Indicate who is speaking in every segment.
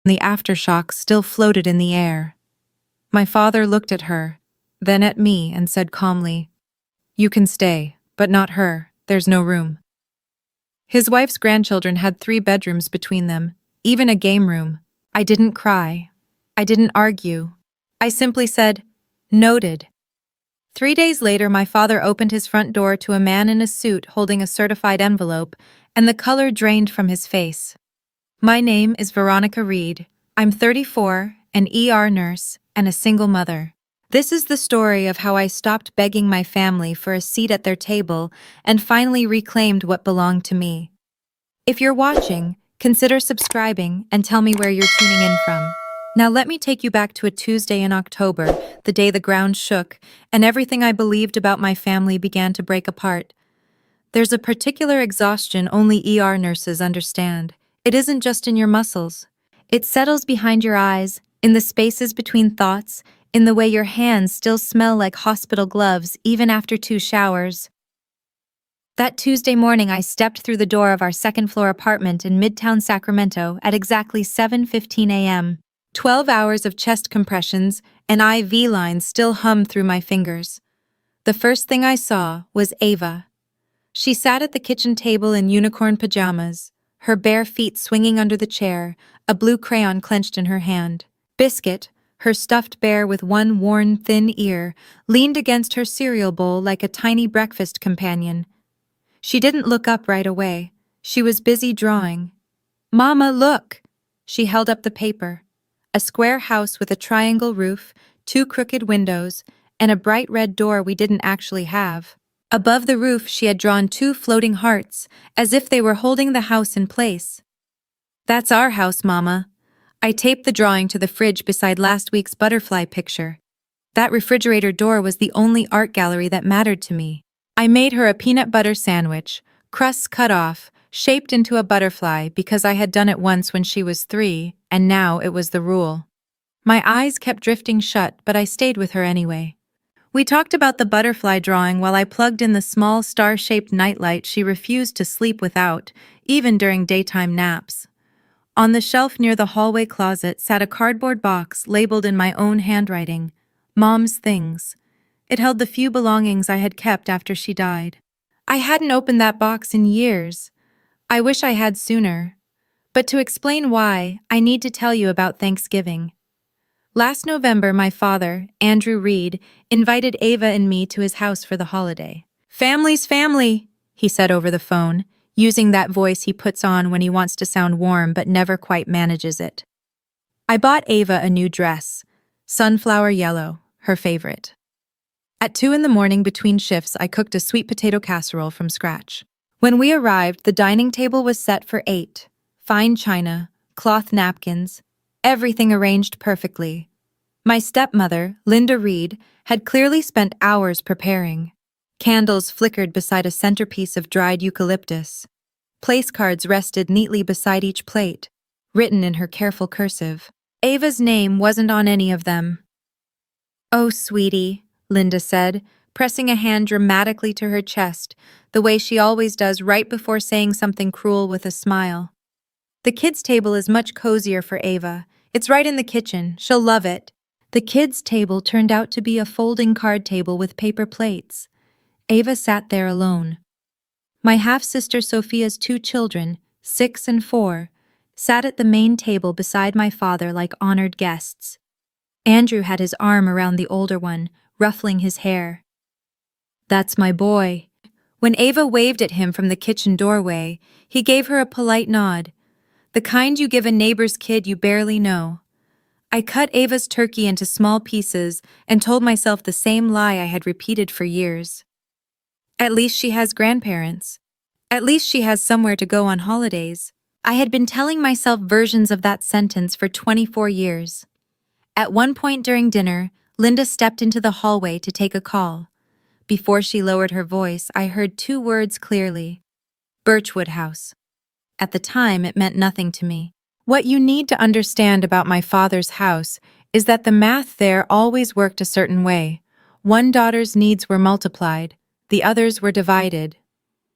Speaker 1: The aftershocks still floated in the air. My father looked at her, then at me and said calmly, "You can stay, but not her, there's no room." His wife's grandchildren had 3 bedrooms between them, even a game room. I didn't cry. I didn't argue. I simply said, "Noted." 3 days later, my father opened his front door to a man in a suit holding a certified envelope, and the color drained from his face. "My name is Veronica Reed. I'm 34, an ER nurse, and a single mother. This is the story of how I stopped begging my family for a seat at their table and finally reclaimed what belonged to me." If you're watching, consider subscribing and tell me where you're tuning in from. Now let me take you back to a Tuesday in October, the day the ground shook, and everything I believed about my family began to break apart. There's a particular exhaustion only ER nurses understand. It isn't just in your muscles. It settles behind your eyes, in the spaces between thoughts, in the way your hands still smell like hospital gloves even after 2 showers. That Tuesday morning, I stepped through the door of our second-floor apartment in Midtown Sacramento at exactly 7:15 a.m. 12 hours of chest compressions and IV lines still hummed through my fingers. The first thing I saw was Ava. She sat at the kitchen table in unicorn pajamas, her bare feet swinging under the chair, a blue crayon clenched in her hand. Biscuit, her stuffed bear with one worn, thin ear, leaned against her cereal bowl like a tiny breakfast companion. She didn't look up right away. She was busy drawing. "Mama, look!" She held up the paper. A square house with a triangle roof, 2 crooked windows, and a bright red door we didn't actually have. Above the roof, she had drawn 2 floating hearts, as if they were holding the house in place. "That's our house, Mama." I taped the drawing to the fridge beside last week's butterfly picture. That refrigerator door was the only art gallery that mattered to me. I made her a peanut butter sandwich, crusts cut off, shaped into a butterfly because I had done it once when she was 3, and now it was the rule. My eyes kept drifting shut, but I stayed with her anyway. We talked about the butterfly drawing while I plugged in the small star-shaped nightlight she refused to sleep without, even during daytime naps. On the shelf near the hallway closet sat a cardboard box labeled in my own handwriting, "Mom's Things." It held the few belongings I had kept after she died. I hadn't opened that box in years. I wish I had sooner. But to explain why, I need to tell you about Thanksgiving. Last November, my father, Andrew Reed, invited Ava and me to his house for the holiday. "Family's family," he said over the phone, using that voice he puts on when he wants to sound warm but never quite manages it. I bought Ava a new dress, sunflower yellow, her favorite. At 2 in the morning between shifts, I cooked a sweet potato casserole from scratch. When we arrived, the dining table was set for 8. Fine china, cloth napkins, everything arranged perfectly. My stepmother, Linda Reed, had clearly spent hours preparing. Candles flickered beside a centerpiece of dried eucalyptus. Place cards rested neatly beside each plate, written in her careful cursive. Ava's name wasn't on any of them. "Oh, sweetie," Linda said, pressing a hand dramatically to her chest, the way she always does right before saying something cruel with a smile. "The kids' table is much cozier for Ava. It's right in the kitchen. She'll love it." The kids' table turned out to be a folding card table with paper plates. Ava sat there alone. My half-sister Sophia's 2 children, 6 and 4, sat at the main table beside my father like honored guests. Andrew had his arm around the older one, ruffling his hair. "That's my boy." When Ava waved at him from the kitchen doorway, he gave her a polite nod, the kind you give a neighbor's kid you barely know. I cut Ava's turkey into small pieces and told myself the same lie I had repeated for years. At least she has grandparents. At least she has somewhere to go on holidays. I had been telling myself versions of that sentence for 24 years. At one point during dinner, Linda stepped into the hallway to take a call. Before she lowered her voice, I heard 2 words clearly: Birchwood House. At the time, it meant nothing to me. What you need to understand about my father's house is that the math there always worked a certain way. One daughter's needs were multiplied, the others were divided.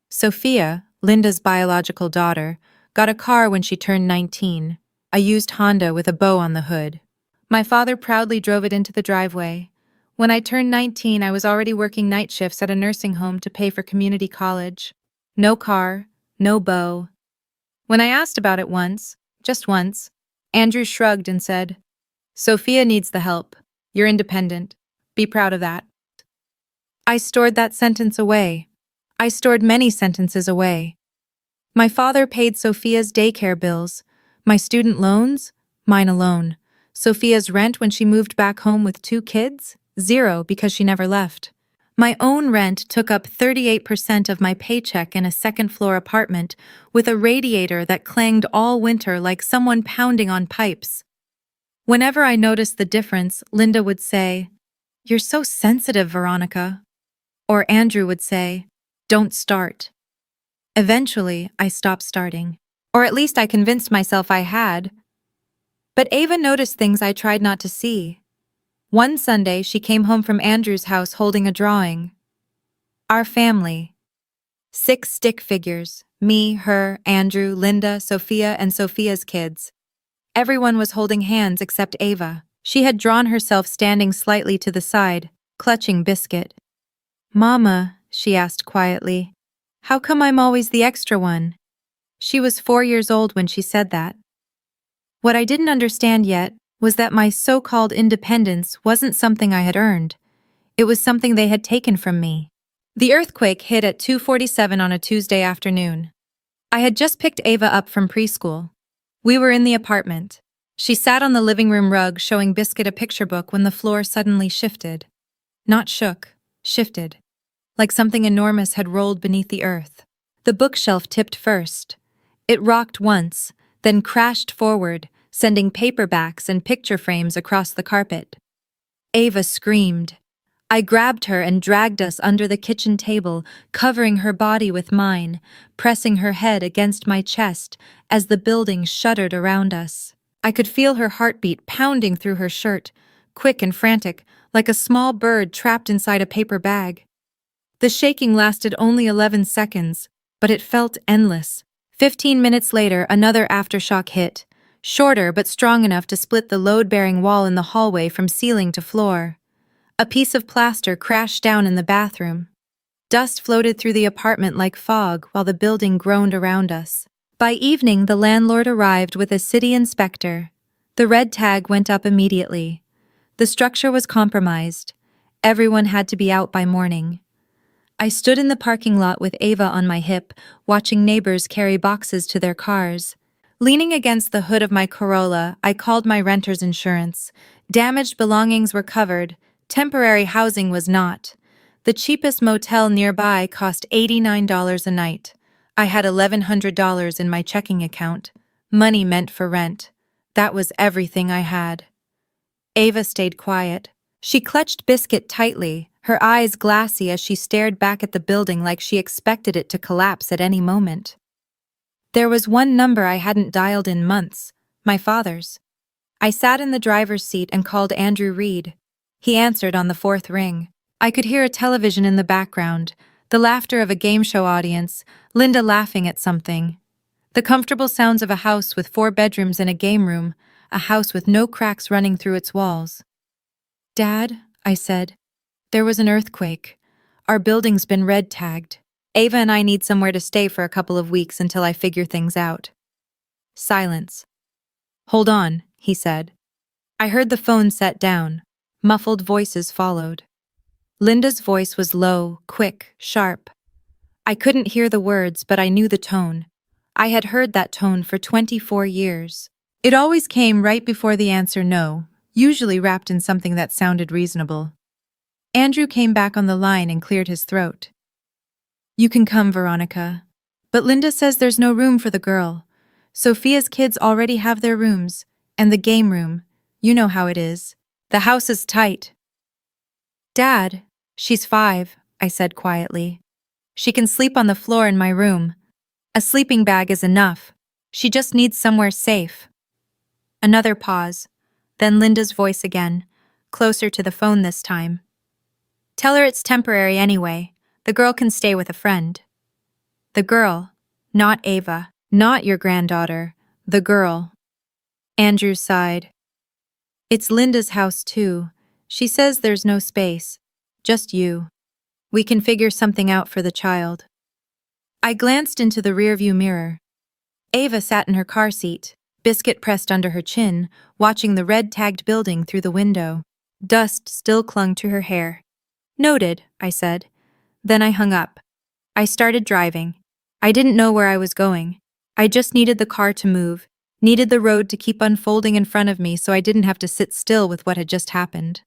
Speaker 1: Sophia, Linda's biological daughter, got a car when she turned 19. a used Honda with a bow on the hood. My father proudly drove it into the driveway. When I turned 19, I was already working night shifts at a nursing home to pay for community college. No car, no bow. When I asked about it once, just once, Andrew shrugged and said, "Sophia needs the help. You're independent. Be proud of that." I stored that sentence away. I stored many sentences away. My father paid Sophia's daycare bills, my student loans, mine alone. Sophia's rent when she moved back home with 2 kids, 0 because she never left. My own rent took up 38% of my paycheck in a second-floor apartment with a radiator that clanged all winter like someone pounding on pipes. Whenever I noticed the difference, Linda would say, "You're so sensitive, Veronica." Or Andrew would say, "Don't start." Eventually, I stopped starting. Or at least I convinced myself I had. But Ava noticed things I tried not to see. One Sunday, she came home from Andrew's house holding a drawing. Our family. 6 stick figures. Me, her, Andrew, Linda, Sophia, and Sophia's kids. Everyone was holding hands except Ava. She had drawn herself standing slightly to the side, clutching Biscuit. "Mama," she asked quietly, "how come I'm always the extra one?" She was 4 years old when she said that. What I didn't understand yet was that my so-called independence wasn't something I had earned. It was something they had taken from me. The earthquake hit at 2:47 on a Tuesday afternoon. I had just picked Ava up from preschool. We were in the apartment. She sat on the living room rug showing Biscuit a picture book when the floor suddenly shifted. Not shook, shifted. Like something enormous had rolled beneath the earth. The bookshelf tipped first. It rocked once, then crashed forward, sending paperbacks and picture frames across the carpet. Ava screamed. I grabbed her and dragged us under the kitchen table, covering her body with mine, pressing her head against my chest as the building shuddered around us. I could feel her heartbeat pounding through her shirt, quick and frantic, like a small bird trapped inside a paper bag. The shaking lasted only 11 seconds, but it felt endless. 15 minutes later, another aftershock hit, shorter but strong enough to split the load-bearing wall in the hallway from ceiling to floor. A piece of plaster crashed down in the bathroom. Dust floated through the apartment like fog while the building groaned around us. By evening, the landlord arrived with a city inspector. The red tag went up immediately. The structure was compromised. Everyone had to be out by morning. I stood in the parking lot with Ava on my hip, watching neighbors carry boxes to their cars. Leaning against the hood of my Corolla, I called my renter's insurance. Damaged belongings were covered. Temporary housing was not. The cheapest motel nearby cost $89 a night. I had $1,100 in my checking account. Money meant for rent. That was everything I had. Ava stayed quiet. She clutched Biscuit tightly, her eyes glassy as she stared back at the building like she expected it to collapse at any moment. There was one number I hadn't dialed in months, my father's. I sat in the driver's seat and called Andrew Reed. He answered on the 4th ring. I could hear a television in the background, the laughter of a game show audience, Linda laughing at something. The comfortable sounds of a house with 4 bedrooms and a game room, a house with no cracks running through its walls. "Dad," I said, "there was an earthquake. Our building's been red tagged. Ava and I need somewhere to stay for a couple of weeks until I figure things out." Silence. "Hold on," he said. I heard the phone set down. Muffled voices followed. Linda's voice was low, quick, sharp. I couldn't hear the words, but I knew the tone. I had heard that tone for 24 years. It always came right before the answer no, usually wrapped in something that sounded reasonable. Andrew came back on the line and cleared his throat. "You can come, Veronica. But Linda says there's no room for the girl. Sophia's kids already have their rooms, and the game room. You know how it is. The house is tight." "Dad, she's 5, I said quietly. "She can sleep on the floor in my room. A sleeping bag is enough. She just needs somewhere safe." Another pause, then Linda's voice again, closer to the phone this time. "Tell her it's temporary anyway. The girl can stay with a friend." The girl, not Ava, not your granddaughter, the girl. Andrew sighed. It's Linda's house too. She says there's no space. Just you. We can figure something out for the child. I glanced into the rearview mirror. Ava sat in her car seat, biscuit pressed under her chin, watching the red-tagged building through the window. Dust still clung to her hair. Noted, I said. Then I hung up. I started driving. I didn't know where I was going. I just needed the car to move, needed the road to keep unfolding in front of me so I didn't have to sit still with what had just happened.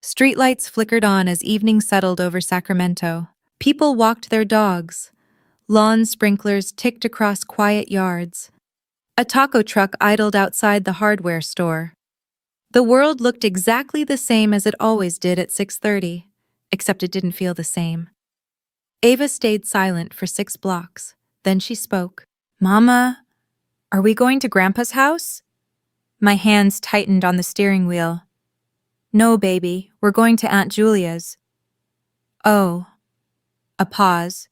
Speaker 1: Streetlights flickered on as evening settled over Sacramento. People walked their dogs. Lawn sprinklers ticked across quiet yards. A taco truck idled outside the hardware store. The world looked exactly the same as it always did at 6:30, except it didn't feel the same. Ava stayed silent for 6 blocks. Then she spoke. Mama, are we going to Grandpa's house? My hands tightened on the steering wheel. No, baby, we're going to Aunt Julia's. Oh. A pause,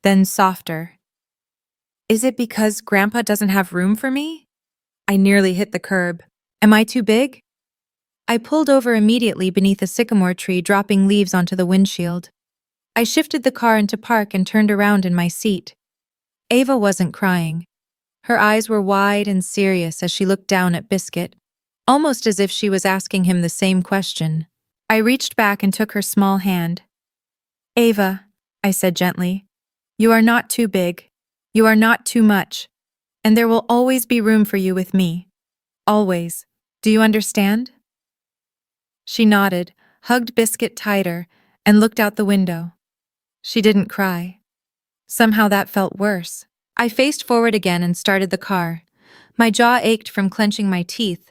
Speaker 1: then softer. Is it because Grandpa doesn't have room for me? I nearly hit the curb. Am I too big? I pulled over immediately beneath a sycamore tree, dropping leaves onto the windshield. I shifted the car into park and turned around in my seat. Ava wasn't crying. Her eyes were wide and serious as she looked down at Biscuit, almost as if she was asking him the same question. I reached back and took her small hand. Ava, I said gently, you are not too big. You are not too much. And there will always be room for you with me. Always. Do you understand? She nodded, hugged Biscuit tighter, and looked out the window. She didn't cry. Somehow that felt worse. I faced forward again and started the car. My jaw ached from clenching my teeth.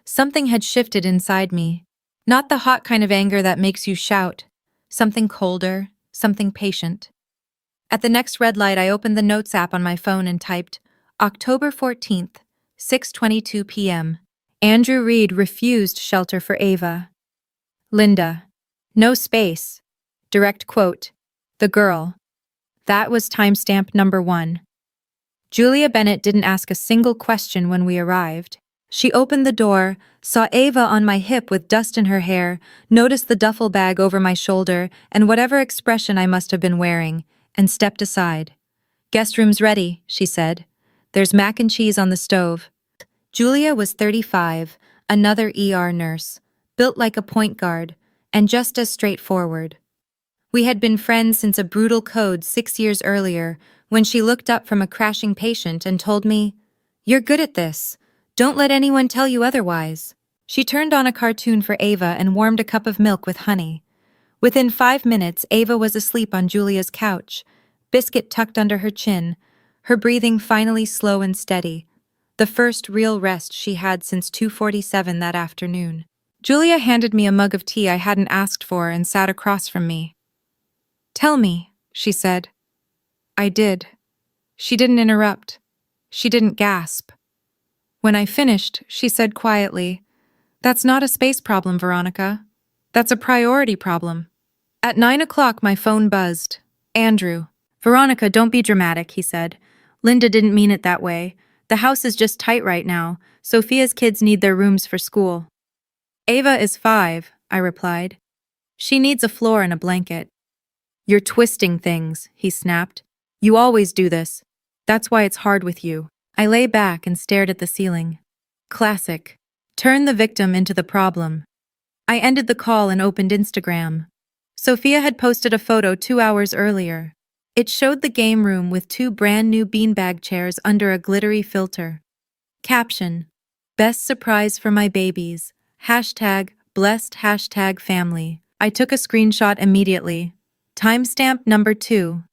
Speaker 1: Something had shifted inside me. Not the hot kind of anger that makes you shout. Something colder, something patient. At the next red light, I opened the Notes app on my phone and typed, October 14th, 6:22 p.m. Andrew Reed refused shelter for Ava. Linda. No space. Direct quote. The girl. That was timestamp number 1. Julia Bennett didn't ask a single question when we arrived. She opened the door, saw Ava on my hip with dust in her hair, noticed the duffel bag over my shoulder and whatever expression I must have been wearing, and stepped aside. Guest room's ready, she said. There's mac and cheese on the stove. Julia was 35, another ER nurse, built like a point guard, and just as straightforward. We had been friends since a brutal code 6 years earlier, when she looked up from a crashing patient and told me, "You're good at this. Don't let anyone tell you otherwise." She turned on a cartoon for Ava and warmed a cup of milk with honey. Within 5 minutes, Ava was asleep on Julia's couch, Biscuit tucked under her chin, her breathing finally slow and steady, the first real rest she had since 2:47 that afternoon. Julia handed me a mug of tea I hadn't asked for and sat across from me. "Tell me," she said. I did. She didn't interrupt. She didn't gasp. When I finished, she said quietly, "That's not a space problem, Veronica. That's a priority problem." At 9 o'clock, my phone buzzed. Andrew. "Veronica, don't be dramatic," he said. "Linda didn't mean it that way. The house is just tight right now. Sophia's kids need their rooms for school." "Ava is 5, I replied. "She needs a floor and a blanket." "You're twisting things," he snapped. "You always do this. That's why it's hard with you." I lay back and stared at the ceiling. Classic. Turn the victim into the problem. I ended the call and opened Instagram. Sophia had posted a photo 2 hours earlier. It showed the game room with 2 brand new beanbag chairs under a glittery filter. Caption: "Best surprise for my babies. #blessed #family." I took a screenshot immediately. Timestamp number 2.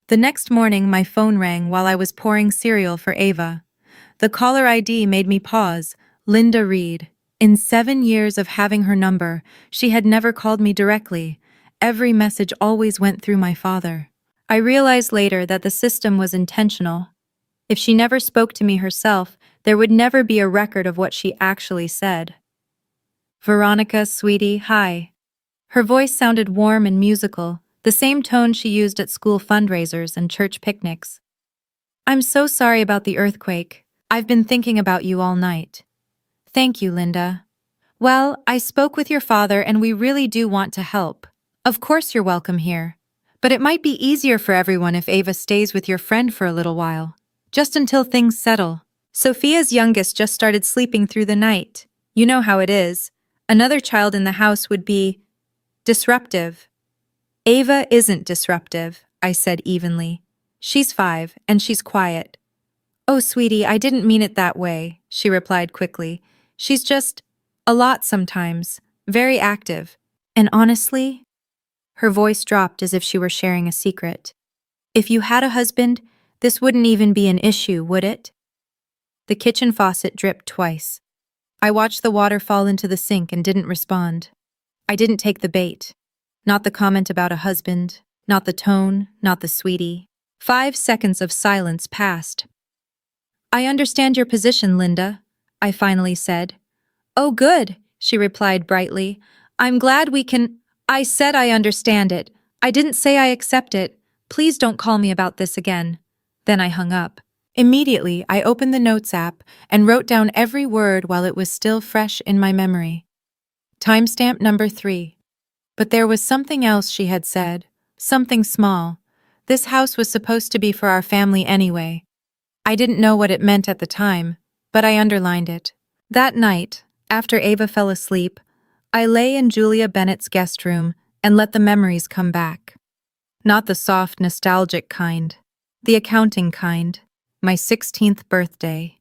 Speaker 1: The next morning, my phone rang while I was pouring cereal for Ava. The caller ID made me pause. Linda Reed. In 7 years of having her number, she had never called me directly. Every message always went through my father. I realized later that the system was intentional. If she never spoke to me herself, there would never be a record of what she actually said. "Veronica, sweetie, hi." Her voice sounded warm and musical, the same tone she used at school fundraisers and church picnics. "I'm so sorry about the earthquake. I've been thinking about you all night." Thank you, Linda. Well, I spoke with your father and we really do want to help. Of course you're welcome here. But it might be easier for everyone if Ava stays with your friend for a little while. Just until things settle. Sophia's youngest just started sleeping through the night. You know how it is. Another child in the house would be disruptive. Ava isn't disruptive, I said evenly. She's 5 and she's quiet. Oh, sweetie, I didn't mean it that way, she replied quickly. She's just a lot sometimes, very active. And honestly, her voice dropped as if she were sharing a secret. If you had a husband, this wouldn't even be an issue, would it? The kitchen faucet dripped twice. I watched the water fall into the sink and didn't respond. I didn't take the bait. Not the comment about a husband, not the tone, not the sweetie. 5 seconds of silence passed. I understand your position, Linda, I finally said. Oh, good, she replied brightly. I'm glad we can— I said I understand it. I didn't say I accept it. Please don't call me about this again. Then I hung up. Immediately, I opened the Notes app and wrote down every word while it was still fresh in my memory. Timestamp number 3. But there was something else she had said. Something small. This house was supposed to be for our family anyway. I didn't know what it meant at the time, but I underlined it. That night, after Ava fell asleep, I lay in Julia Bennett's guest room and let the memories come back. Not the soft, nostalgic kind. The accounting kind. My 16th birthday.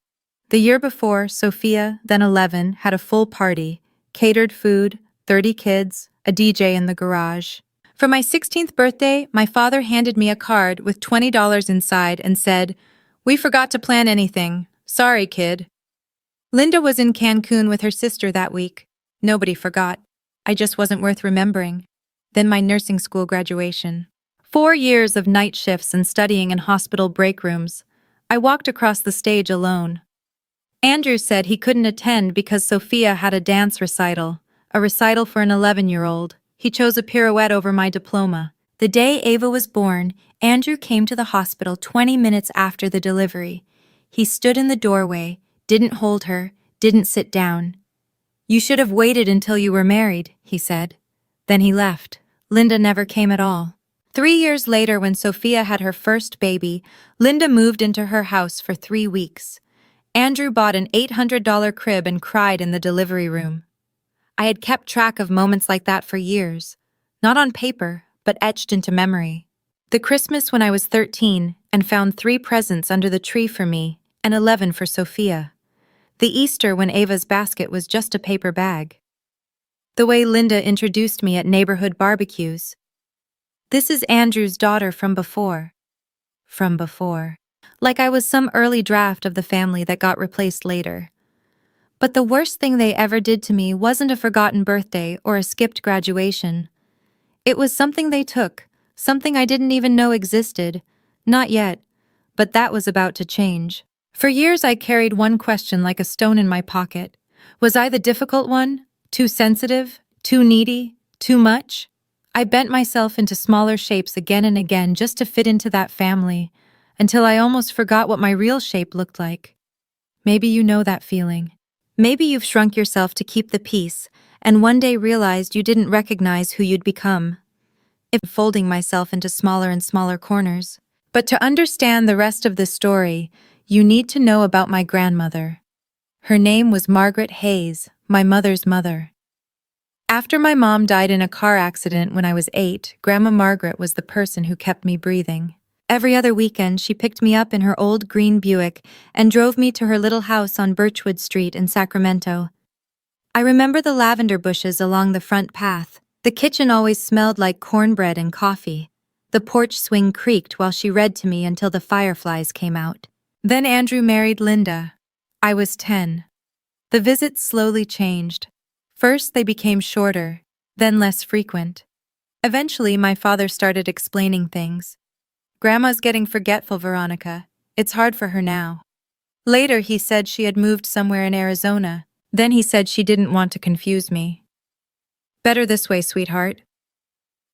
Speaker 1: The year before, Sophia, then 11, had a full party, catered food, 30 kids, a DJ in the garage. For my 16th birthday, my father handed me a card with $20 inside and said, "We forgot to plan anything. Sorry, kid." Linda was in Cancun with her sister that week. Nobody forgot. I just wasn't worth remembering. Then my nursing school graduation. 4 years of night shifts and studying in hospital break rooms. I walked across the stage alone. Andrew said he couldn't attend because Sophia had a dance recital, a recital for an 11-year-old. He chose a pirouette over my diploma. The day Ava was born, Andrew came to the hospital 20 minutes after the delivery. He stood in the doorway, didn't hold her, didn't sit down. "You should have waited until you were married," he said. Then he left. Linda never came at all. 3 years later, when Sophia had her first baby, Linda moved into her house for 3 weeks. Andrew bought an $800 crib and cried in the delivery room. I had kept track of moments like that for years, not on paper, but etched into memory. The Christmas when I was 13 and found 3 presents under the tree for me and 11 for Sophia. The Easter when Ava's basket was just a paper bag. The way Linda introduced me at neighborhood barbecues. "This is Andrew's daughter from before." From before. Like I was some early draft of the family that got replaced later. But the worst thing they ever did to me wasn't a forgotten birthday or a skipped graduation. It was something they took, something I didn't even know existed. Not yet, but that was about to change. For years I carried one question like a stone in my pocket. Was I the difficult one? Too sensitive? Too needy? Too much? I bent myself into smaller shapes again and again just to fit into that family, until I almost forgot what my real shape looked like. Maybe you know that feeling. Maybe you've shrunk yourself to keep the peace, and one day realized you didn't recognize who you'd become. If folding myself into smaller and smaller corners. But to understand the rest of the story, you need to know about my grandmother. Her name was Margaret Hayes, my mother's mother. After my mom died in a car accident when I was 8, Grandma Margaret was the person who kept me breathing. Every other weekend, she picked me up in her old green Buick and drove me to her little house on Birchwood Street in Sacramento. I remember the lavender bushes along the front path. The kitchen always smelled like cornbread and coffee. The porch swing creaked while she read to me until the fireflies came out. Then Andrew married Linda. I was 10. The visits slowly changed. First, they became shorter, then less frequent. Eventually, my father started explaining things. "Grandma's getting forgetful, Veronica. It's hard for her now." Later, he said she had moved somewhere in Arizona. Then he said she didn't want to confuse me. "Better this way, sweetheart."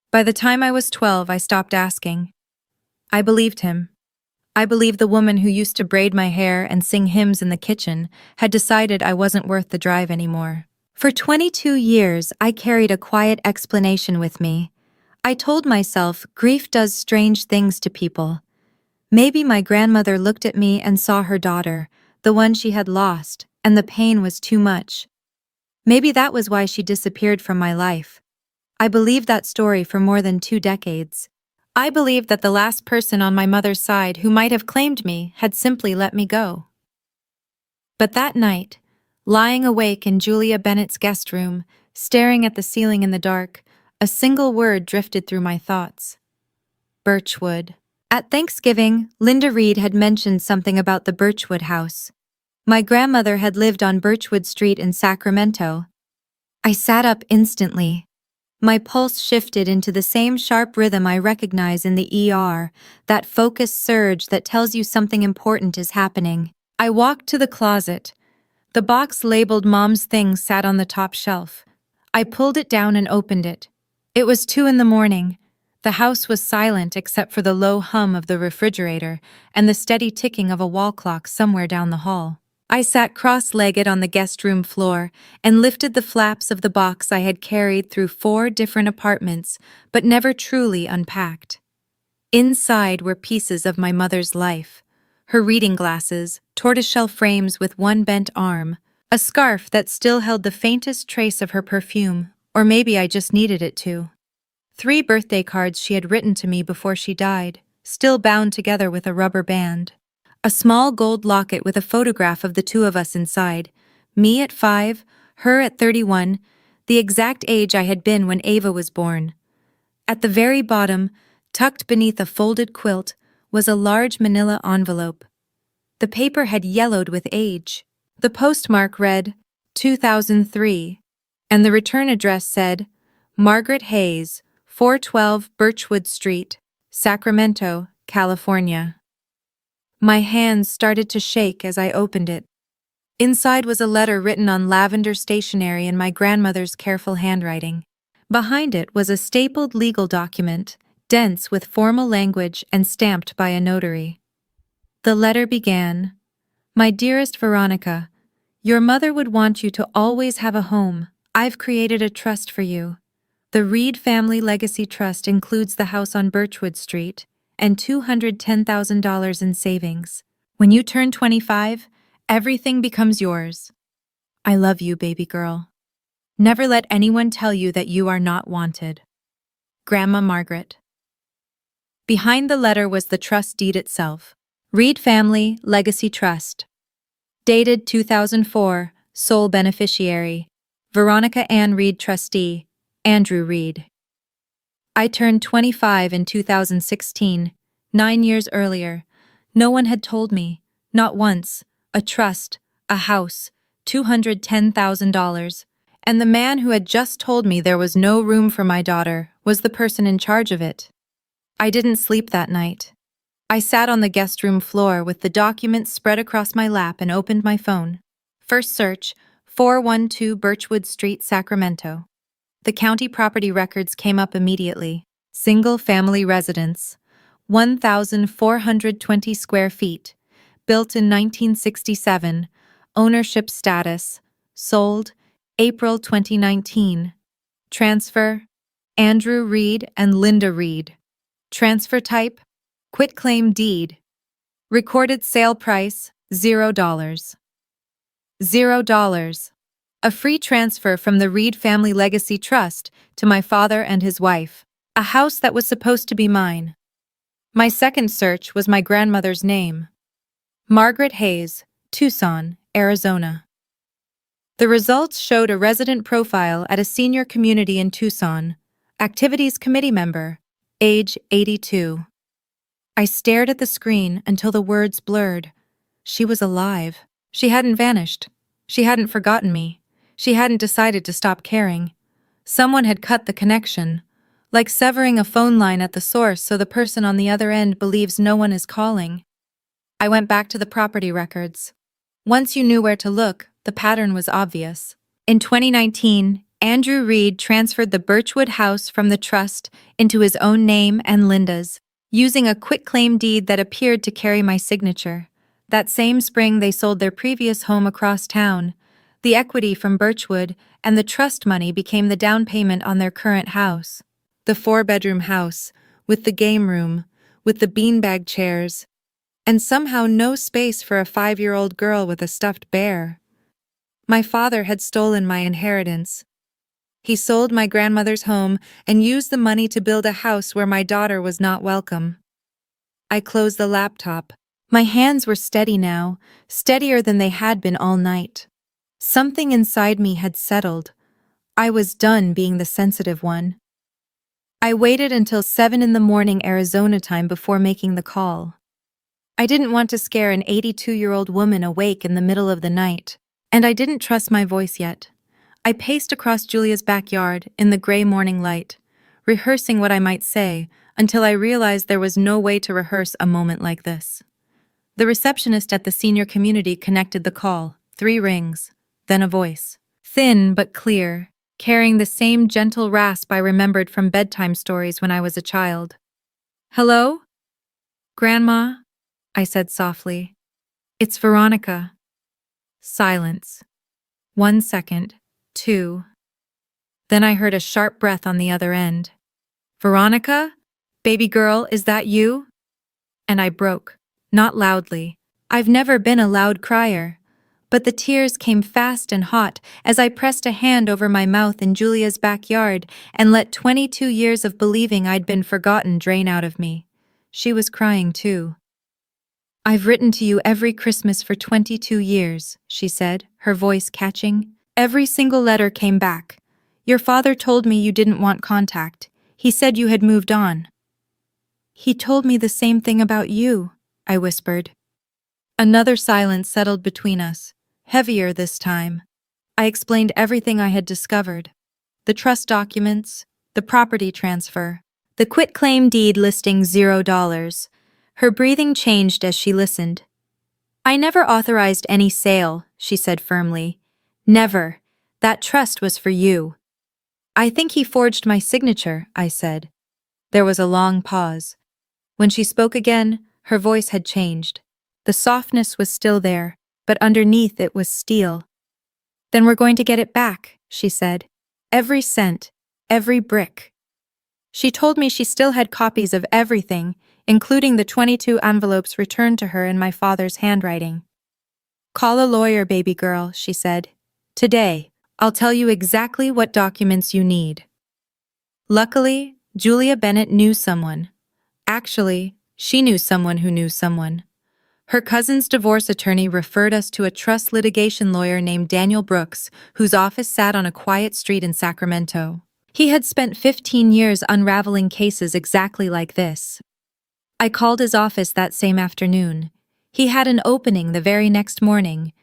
Speaker 1: By the time I was 12, I stopped asking. I believed him. I believe the woman who used to braid my hair and sing hymns in the kitchen had decided I wasn't worth the drive anymore. For 22 years, I carried a quiet explanation with me. I told myself grief does strange things to people. Maybe my grandmother looked at me and saw her daughter, the one she had lost, and the pain was too much. Maybe that was why she disappeared from my life. I believed that story for more than 2 decades. I believed that the last person on my mother's side who might have claimed me had simply let me go. But that night, lying awake in Julia Bennett's guest room, staring at the ceiling in the dark, a single word drifted through my thoughts. Birchwood. At Thanksgiving, Linda Reed had mentioned something about the Birchwood house. My grandmother had lived on Birchwood Street in Sacramento. I sat up instantly. My pulse shifted into the same sharp rhythm I recognize in the ER, that focused surge that tells you something important is happening. I walked to the closet. The box labeled Mom's Things sat on the top shelf. I pulled it down and opened it. It was 2 in the morning. The house was silent except for the low hum of the refrigerator and the steady ticking of a wall clock somewhere down the hall. I sat cross-legged on the guest room floor and lifted the flaps of the box I had carried through 4 different apartments but never truly unpacked. Inside were pieces of my mother's life. Her reading glasses, tortoiseshell frames with one bent arm, a scarf that still held the faintest trace of her perfume, or maybe I just needed it to. 3 birthday cards she had written to me before she died, still bound together with a rubber band. A small gold locket with a photograph of the 2 of us inside, me at 5, her at 31, the exact age I had been when Ava was born. At the very bottom, tucked beneath a folded quilt, was a large manila envelope. The paper had yellowed with age. The postmark read, 2003, and the return address said, Margaret Hayes, 412 Birchwood Street, Sacramento, California. My hands started to shake as I opened it. Inside was a letter written on lavender stationery in my grandmother's careful handwriting. Behind it was a stapled legal document, dense with formal language and stamped by a notary. The letter began, My dearest Veronica, your mother would want you to always have a home. I've created a trust for you. The Reed Family Legacy Trust includes the house on Birchwood Street and $210,000 in savings. When you turn 25, everything becomes yours. I love you, baby girl. Never let anyone tell you that you are not wanted. Grandma Margaret. Behind the letter was the trust deed itself. Reed Family Legacy Trust. Dated 2004, sole beneficiary. Veronica Ann Reed Trustee, Andrew Reed. I turned 25 in 2016, 9 years earlier. No one had told me, not once, a trust, a house, $210,000, and the man who had just told me there was no room for my daughter was the person in charge of it. I didn't sleep that night. I sat on the guest room floor with the documents spread across my lap and opened my phone. First search, 412 Birchwood Street, Sacramento. The county property records came up immediately. Single-family residence, 1,420 square feet, built in 1967, ownership status, sold, April 2019. Transfer, Andrew Reed and Linda Reed. Transfer type, quitclaim deed. Recorded sale price, $0. $0. A free transfer from the Reed Family Legacy Trust to my father and his wife. A house that was supposed to be mine. My second search was my grandmother's name. Margaret Hayes, Tucson, Arizona. The results showed a resident profile at a senior community in Tucson. Activities committee member. Age 82. I stared at the screen until the words blurred. She was alive. She hadn't vanished. She hadn't forgotten me. She hadn't decided to stop caring. Someone had cut the connection, like severing a phone line at the source so the person on the other end believes no one is calling. I went back to the property records. Once you knew where to look, the pattern was obvious. In 2019, Andrew Reed transferred the Birchwood house from the trust into his own name and Linda's. using a quitclaim deed that appeared to carry my signature. That same spring, they sold their previous home across town. The equity from Birchwood and the trust money became the down payment on their current house. The 4-bedroom house, with the game room, with the beanbag chairs, and somehow no space for a 5-year-old girl with a stuffed bear. My father had stolen my inheritance. He sold my grandmother's home and used the money to build a house where my daughter was not welcome. I closed the laptop. My hands were steady now, steadier than they had been all night. Something inside me had settled. I was done being the sensitive one. I waited until 7 in the morning Arizona time before making the call. I didn't want to scare an 82-year-old woman awake in the middle of the night, and I didn't trust my voice yet. I paced across Julia's backyard in the gray morning light, rehearsing what I might say, until I realized there was no way to rehearse a moment like this. The receptionist at the senior community connected the call, 3 rings, then a voice. Thin but clear, carrying the same gentle rasp I remembered from bedtime stories when I was a child. "Hello? Grandma?" I said softly. "It's Veronica." Silence. 1 second, 2. Then I heard a sharp breath on the other end. "Veronica? Baby girl, is that you?" And I broke, not loudly. I've never been a loud crier. But the tears came fast and hot as I pressed a hand over my mouth in Julia's backyard and let 22 years of believing I'd been forgotten drain out of me. She was crying too. "I've written to you every Christmas for 22 years, she said, her voice catching. "Every single letter came back. Your father told me you didn't want contact. He said you had moved on." "He told me the same thing about you," I whispered. Another silence settled between us, heavier this time. I explained everything I had discovered. The trust documents, the property transfer, the quitclaim deed listing $0. Her breathing changed as she listened. "I never authorized any sale," she said firmly. "Never. That trust was for you." "I think he forged my signature," I said. There was a long pause. When she spoke again, her voice had changed. The softness was still there, but underneath it was steel. "Then we're going to get it back," she said. "Every cent, every brick." She told me she still had copies of everything, including the 22 envelopes returned to her in my father's handwriting. "Call a lawyer, baby girl," she said. "Today, I'll tell you exactly what documents you need." Luckily, Julia Bennett knew someone. Actually, she knew someone who knew someone. Her cousin's divorce attorney referred us to a trust litigation lawyer named Daniel Brooks, whose office sat on a quiet street in Sacramento. He had spent 15 years unraveling cases exactly like this. I called his office that same afternoon. He had an opening the very next morning.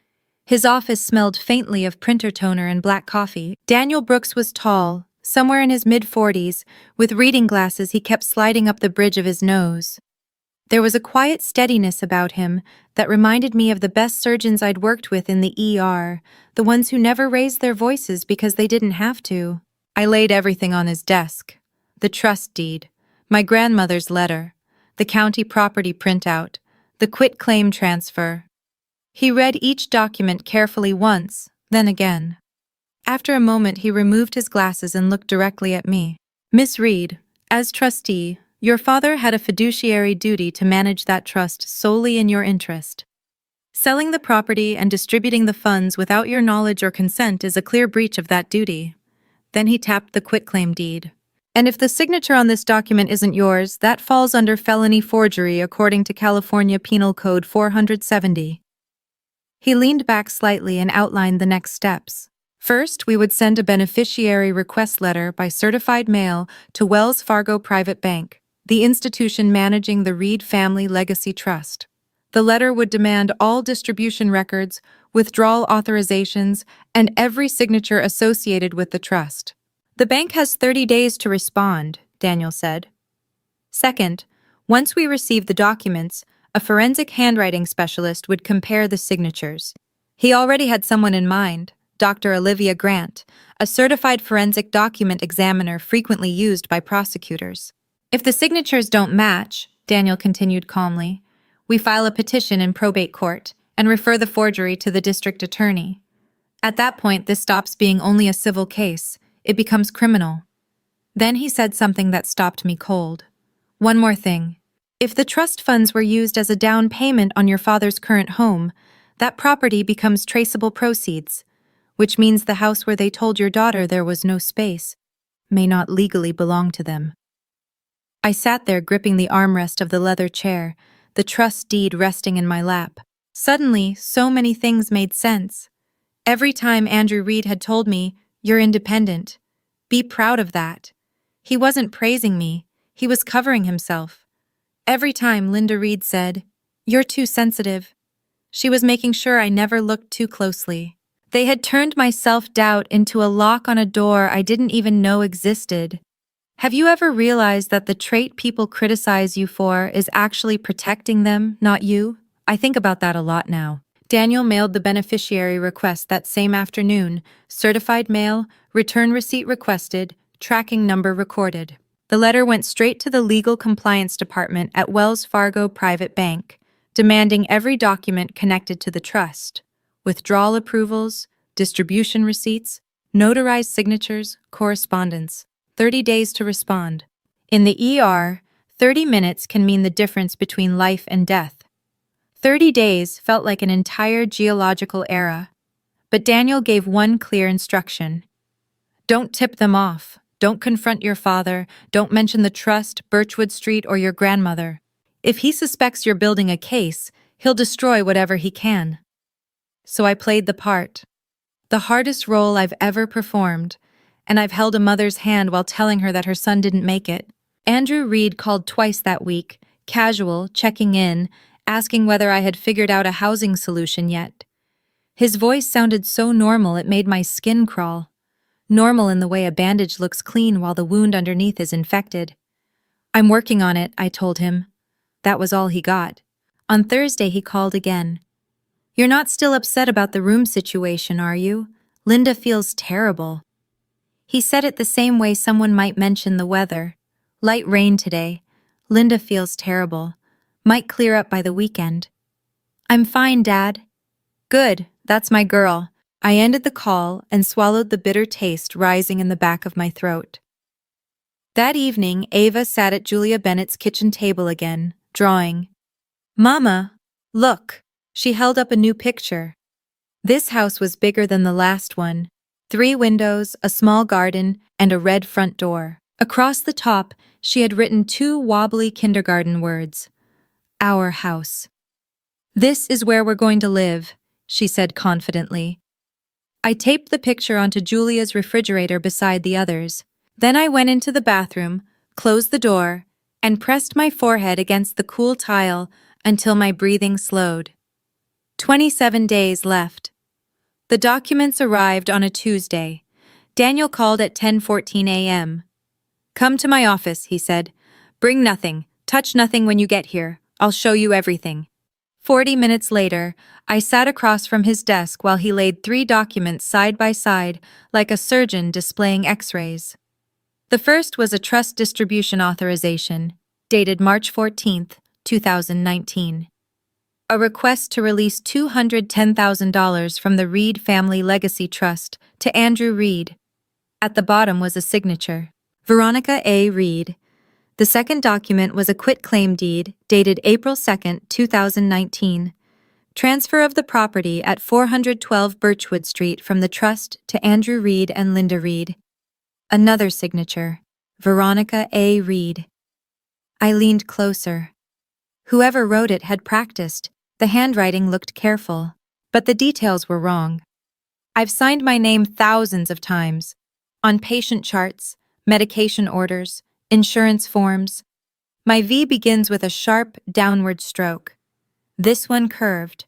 Speaker 1: His office smelled faintly of printer toner and black coffee. Daniel Brooks was tall, somewhere in his mid-40s, with reading glasses he kept sliding up the bridge of his nose. There was a quiet steadiness about him that reminded me of the best surgeons I'd worked with in the ER, the ones who never raised their voices because they didn't have to. I laid everything on his desk. The trust deed, my grandmother's letter, the county property printout, the quitclaim transfer. He read each document carefully once, then again. After a moment, he removed his glasses and looked directly at me. "Miss Reed, as trustee, your father had a fiduciary duty to manage that trust solely in your interest. Selling the property and distributing the funds without your knowledge or consent is a clear breach of that duty." Then he tapped the quitclaim deed. "And if the signature on this document isn't yours, that falls under felony forgery according to California Penal Code 470. He leaned back slightly and outlined the next steps. First, we would send a beneficiary request letter by certified mail to Wells Fargo Private Bank, the institution managing the Reed Family Legacy Trust. The letter would demand all distribution records, withdrawal authorizations, and every signature associated with the trust. "The bank has 30 days to respond," Daniel said. Second, once we received the documents, a forensic handwriting specialist would compare the signatures. He already had someone in mind, Dr. Olivia Grant, a certified forensic document examiner frequently used by prosecutors. If the signatures don't match, Daniel continued calmly. We file a petition in probate court and refer the forgery to the district attorney. At that point, this stops being only a civil case. It becomes criminal. Then he said something that stopped me cold. One more thing. If the trust funds were used as a down payment on your father's current home, that property becomes traceable proceeds, which means the house where they told your daughter there was no space may not legally belong to them. I sat there gripping the armrest of the leather chair, the trust deed resting in my lap. Suddenly, so many things made sense. Every time Andrew Reed had told me, "You're independent. Be proud of that." He wasn't praising me, he was covering himself. Every time Linda Reed said, "You're too sensitive," she was making sure I never looked too closely. They had turned my self-doubt into a lock on a door I didn't even know existed. Have you ever realized that the trait people criticize you for is actually protecting them, not you? I think about that a lot now. Daniel mailed the beneficiary request that same afternoon, certified mail, return receipt requested, tracking number recorded. The letter went straight to the legal compliance department at Wells Fargo Private Bank, demanding every document connected to the trust. Withdrawal approvals, distribution receipts, notarized signatures, correspondence. 30 days to respond. In the ER, 30 minutes can mean the difference between life and death. 30 days felt like an entire geological era. But Daniel gave one clear instruction. Don't tip them off. Don't confront your father. Don't mention the trust, Birchwood Street, or your grandmother. If he suspects you're building a case, he'll destroy whatever he can. So I played the part. The hardest role I've ever performed, and I've held a mother's hand while telling her that her son didn't make it. Andrew Reed called twice that week, casual, checking in, asking whether I had figured out a housing solution yet. His voice sounded so normal it made my skin crawl. Normal in the way a bandage looks clean while the wound underneath is infected. "I'm working on it," I told him. That was all he got. On Thursday he called again. "You're not still upset about the room situation, are you? Linda feels terrible." He said it the same way someone might mention the weather. "Light rain today. Linda feels terrible. Might clear up by the weekend." "I'm fine, Dad." "Good, that's my girl." I ended the call and swallowed the bitter taste rising in the back of my throat. That evening, Ava sat at Julia Bennett's kitchen table again, drawing. "Mama, look." She held up a new picture. This house was bigger than the last one. 3 windows, a small garden, and a red front door. Across the top, she had written 2 wobbly kindergarten words. "Our house." "This is where we're going to live," she said confidently. I taped the picture onto Julia's refrigerator beside the others. Then I went into the bathroom, closed the door, and pressed my forehead against the cool tile until my breathing slowed. 27 days left. The documents arrived on a Tuesday. Daniel called at 10:14 a.m. "Come to my office," he said. "Bring nothing, touch nothing when you get here. I'll show you everything." 40 minutes later, I sat across from his desk while he laid 3 documents side by side, like a surgeon displaying x-rays. The first was a trust distribution authorization, dated March 14, 2019. A request to release $210,000 from the Reed Family Legacy Trust to Andrew Reed. At the bottom was a signature, Veronica A. Reed. The second document was a quitclaim deed dated April 2, 2019. Transfer of the property at 412 Birchwood Street from the trust to Andrew Reed and Linda Reed. Another signature, Veronica A. Reed. I leaned closer. Whoever wrote it had practiced. The handwriting looked careful, but the details were wrong. I've signed my name thousands of times, on patient charts, medication orders, insurance forms. My V begins with a sharp, downward stroke. This one curved,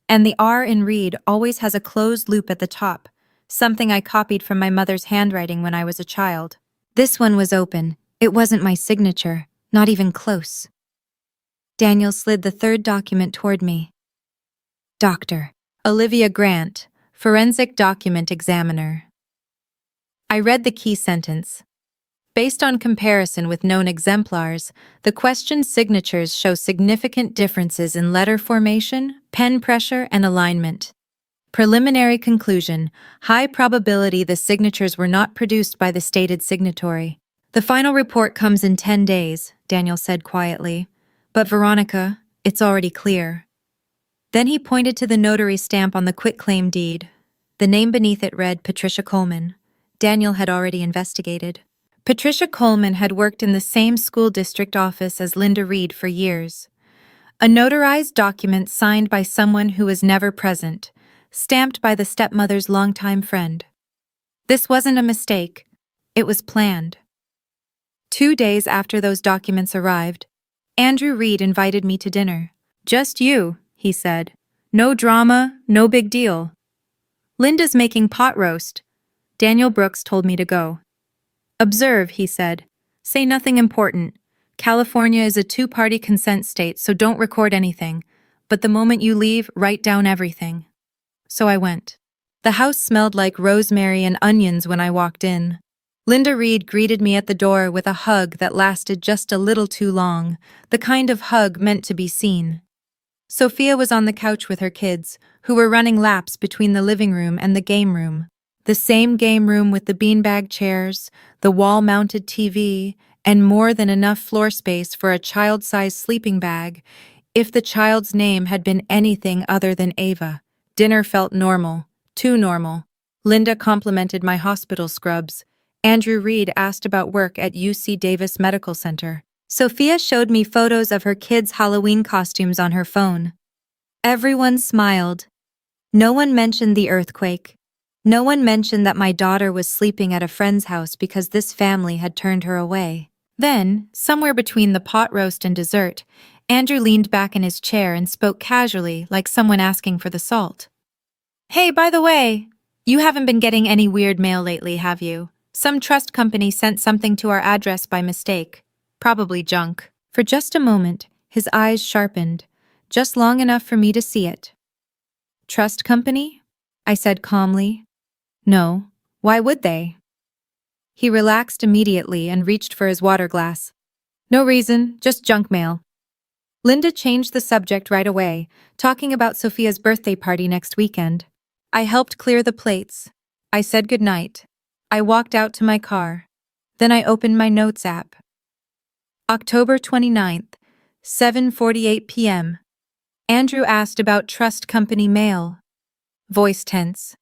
Speaker 1: and the R in Reed always has a closed loop at the top, something I copied from my mother's handwriting when I was a child. This one was open. It wasn't my signature, not even close. Daniel slid the third document toward me. Dr. Olivia Grant, Forensic Document Examiner. I read the key sentence. Based on comparison with known exemplars, the question's signatures show significant differences in letter formation, pen pressure, and alignment. Preliminary conclusion: high probability the signatures were not produced by the stated signatory. The final report comes in 10 days, Daniel said quietly. But Veronica, it's already clear. Then he pointed to the notary stamp on the quitclaim deed. The name beneath it read Patricia Coleman. Daniel had already investigated. Patricia Coleman had worked in the same school district office as Linda Reed for years. A notarized document signed by someone who was never present, stamped by the stepmother's longtime friend. This wasn't a mistake. It was planned. 2 days after those documents arrived, Andrew Reed invited me to dinner. "Just you," he said. "No drama, no big deal. Linda's making pot roast." Daniel Brooks told me to go. "Observe," he said. "Say nothing important. California is a two-party consent state, so don't record anything. But the moment you leave, write down everything." So I went. The house smelled like rosemary and onions when I walked in. Linda Reed greeted me at the door with a hug that lasted just a little too long, the kind of hug meant to be seen. Sophia was on the couch with her kids, who were running laps between the living room and the game room. The same game room with the beanbag chairs, the wall-mounted TV, and more than enough floor space for a child-sized sleeping bag, if the child's name had been anything other than Ava. Dinner felt normal, too normal. Linda complimented my hospital scrubs. Andrew Reed asked about work at UC Davis Medical Center. Sophia showed me photos of her kids' Halloween costumes on her phone. Everyone smiled. No one mentioned the earthquake. No one mentioned that my daughter was sleeping at a friend's house because this family had turned her away. Then, somewhere between the pot roast and dessert, Andrew leaned back in his chair and spoke casually, like someone asking for the salt. "Hey, by the way, you haven't been getting any weird mail lately, have you? Some trust company sent something to our address by mistake. Probably junk." For just a moment, his eyes sharpened, just long enough for me to see it. "Trust company?" I said calmly. "No, why would they?" He relaxed immediately and reached for his water glass. "No reason, just junk mail." Linda changed the subject right away, talking about Sophia's birthday party next weekend. I helped clear the plates. I said goodnight. I walked out to my car. Then I opened my notes app. October 29th, 7:48 p.m. Andrew asked about trust company mail. Voice tense.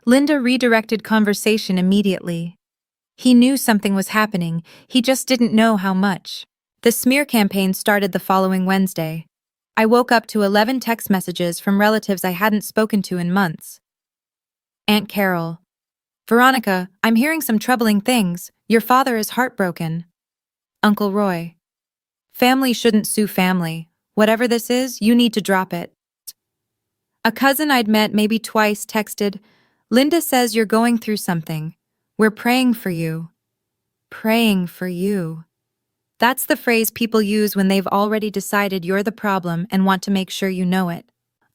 Speaker 1: Linda redirected conversation immediately. He knew something was happening, he just didn't know how much. The smear campaign started the following Wednesday. I woke up to 11 text messages from relatives I hadn't spoken to in months. Aunt Carol. "Veronica, I'm hearing some troubling things. Your father is heartbroken." Uncle Roy. "Family shouldn't sue family. Whatever this is, you need to drop it." A cousin I'd met maybe twice texted, "Linda says you're going through something. We're praying for you." Praying for you. That's the phrase people use when they've already decided you're the problem and want to make sure you know it.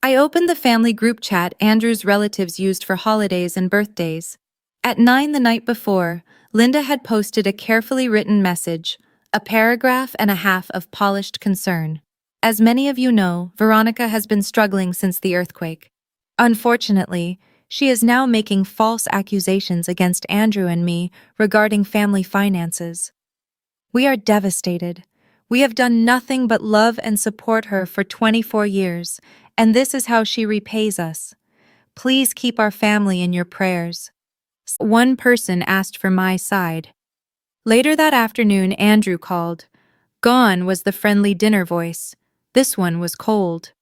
Speaker 1: I opened the family group chat Andrew's relatives used for holidays and birthdays. At 9 the night before, Linda had posted a carefully written message, a paragraph and a half of polished concern. "As many of you know, Veronica has been struggling since the earthquake. Unfortunately, she is now making false accusations against Andrew and me regarding family finances. We are devastated. We have done nothing but love and support her for 24 years, and this is how she repays us. Please keep our family in your prayers." One person asked for my side. Later that afternoon, Andrew called. Gone was the friendly dinner voice. This one was cold.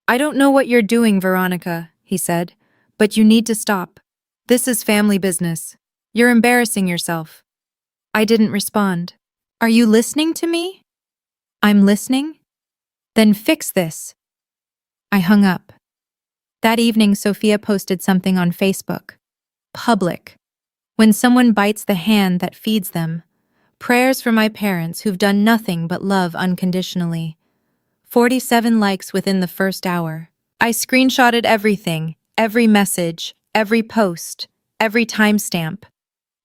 Speaker 1: "I don't know what you're doing, Veronica," he said, "but you need to stop. This is family business. You're embarrassing yourself." I didn't respond. "Are you listening to me?" "I'm listening." "Then fix this." I hung up. That evening, Sophia posted something on Facebook. Public. When someone bites the hand that feeds them. Prayers for my parents who've done nothing but love unconditionally. 47 likes within the first hour. I screenshotted everything, every message, every post, every timestamp.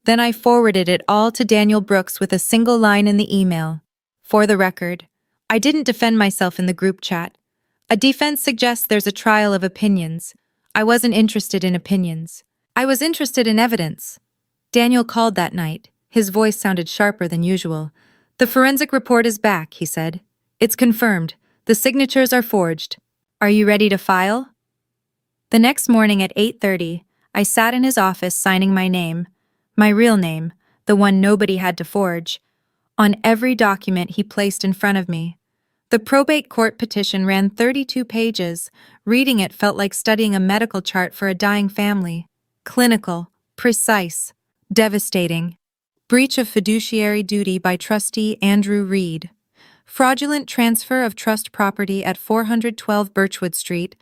Speaker 1: Then I forwarded it all to Daniel Brooks with a single line in the email. For the record, I didn't defend myself in the group chat. A defense suggests there's a trial of opinions. I wasn't interested in opinions. I was interested in evidence. Daniel called that night. His voice sounded sharper than usual. The forensic report is back, he said. It's confirmed. The signatures are forged. Are you ready to file? The next morning at 8:30, I sat in his office signing my name, my real name, the one nobody had to forge, on every document he placed in front of me. The probate court petition ran 32 pages. Reading it felt like studying a medical chart for a dying family. Clinical, precise, devastating. Breach of fiduciary duty by trustee Andrew Reed. Fraudulent transfer of trust property at 412 Birchwood Street.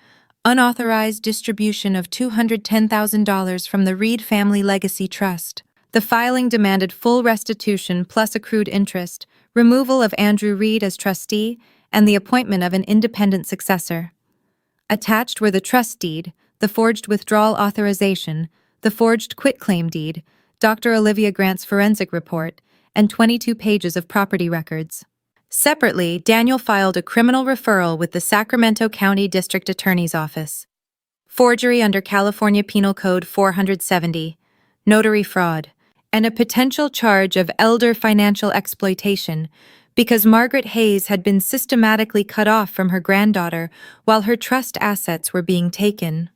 Speaker 1: Unauthorized distribution of $210,000 from the Reed Family Legacy Trust. The filing demanded full restitution plus accrued interest, removal of Andrew Reed as trustee, and the appointment of an independent successor. Attached were the trust deed, the forged withdrawal authorization, the forged quitclaim deed, Dr. Olivia Grant's forensic report, and 22 pages of property records. Separately, Daniel filed a criminal referral with the Sacramento County District Attorney's Office. Forgery under California Penal Code 470, notary fraud, and a potential charge of elder financial exploitation because Margaret Hayes had been systematically cut off from her granddaughter while her trust assets were being taken.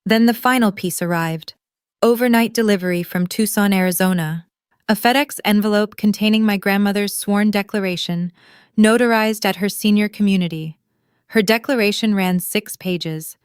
Speaker 1: Then the final piece arrived. Overnight delivery from Tucson, Arizona. A FedEx envelope containing my grandmother's sworn declaration, notarized at her senior community. Her declaration ran 6 pages.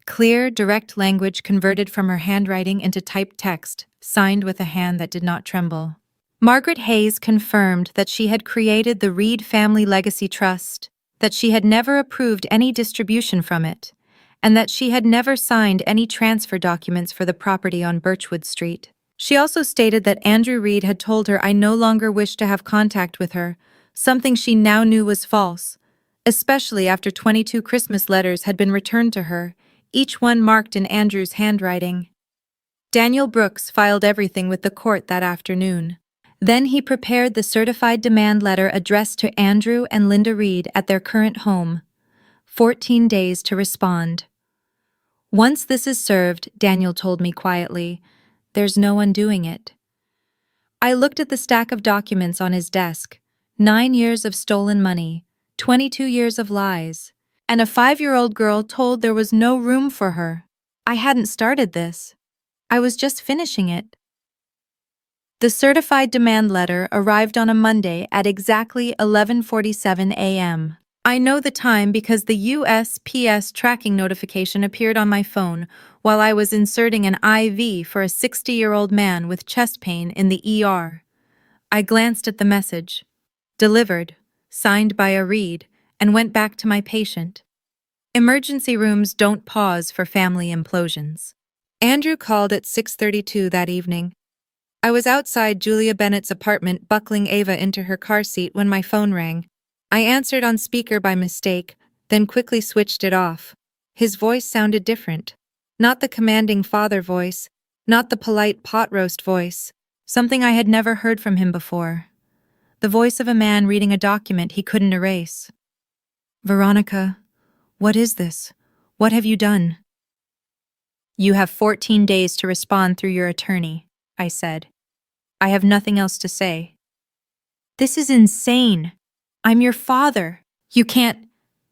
Speaker 1: Clear, direct language converted from her handwriting into typed text, signed with a hand that did not tremble. Margaret Hayes confirmed that she had created the Reed Family Legacy Trust, that she had never approved any distribution from it, and that she had never signed any transfer documents for the property on Birchwood Street. She also stated that Andrew Reed had told her I no longer wished to have contact with her, something she now knew was false, especially after 22 Christmas letters had been returned to her, each one marked in Andrew's handwriting. Daniel Brooks filed everything with the court that afternoon. Then he prepared the certified demand letter addressed to Andrew and Linda Reed at their current home. 14 days to respond. Once this is served, Daniel told me quietly, there's no undoing it. I looked at the stack of documents on his desk. 9 years of stolen money, 22 years of lies, and a 5-year-old girl told there was no room for her. I hadn't started this. I was just finishing it. The certified demand letter arrived on a Monday at exactly 11:47 a.m. I know the time because the USPS tracking notification appeared on my phone while I was inserting an IV for a 60-year-old man with chest pain in the ER. I glanced at the message. Delivered, signed by a Reed, and went back to my patient. Emergency rooms don't pause for family implosions. Andrew called at 6:32 that evening. I was outside Julia Bennett's apartment buckling Ava into her car seat when my phone rang. I answered on speaker by mistake, then quickly switched it off. His voice sounded different. Not the commanding father voice, not the polite pot roast voice, something I had never heard from him before. The voice of a man reading a document he couldn't erase. Veronica, what is this? What have you done? You have 14 days to respond through your attorney, I said. I have nothing else to say. This is insane. I'm your father. You can't.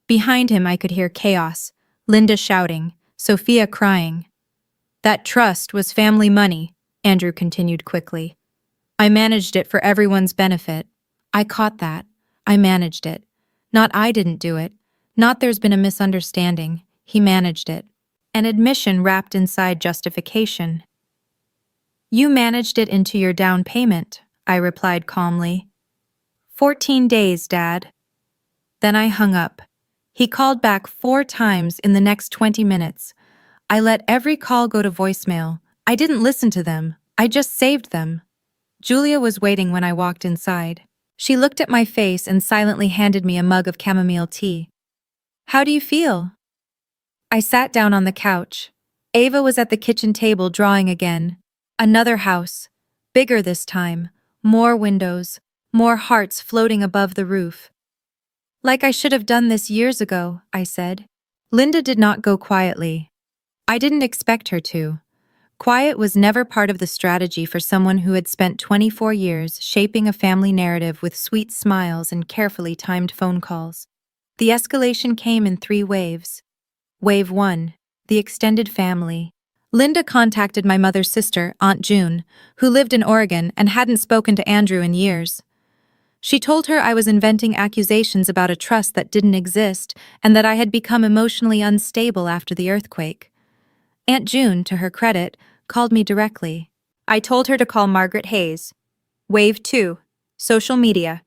Speaker 1: Behind him I could hear chaos, Linda shouting, Sophia crying. That trust was family money, Andrew continued quickly. I managed it for everyone's benefit. I caught that. I managed it. Not I didn't do it. Not there's been a misunderstanding. He managed it. An admission wrapped inside justification. You managed it into your down payment, I replied calmly. 14 days, Dad. Then I hung up. He called back 4 times in the next 20 minutes. I let every call go to voicemail. I didn't listen to them. I just saved them. Julia was waiting when I walked inside. She looked at my face and silently handed me a mug of chamomile tea. How do you feel? I sat down on the couch. Ava was at the kitchen table drawing again. Another house. bigger this time, more windows, more hearts floating above the roof. Like I should have done this years ago, I said. Linda did not go quietly. I didn't expect her to. Quiet was never part of the strategy for someone who had spent 24 years shaping a family narrative with sweet smiles and carefully timed phone calls. The escalation came in 3 waves. Wave 1, the extended family. Linda contacted my mother's sister, Aunt June, who lived in Oregon and hadn't spoken to Andrew in years. She told her I was inventing accusations about a trust that didn't exist and that I had become emotionally unstable after the earthquake. Aunt June, to her credit, called me directly. I told her to call Margaret Hayes. Wave 2, social media.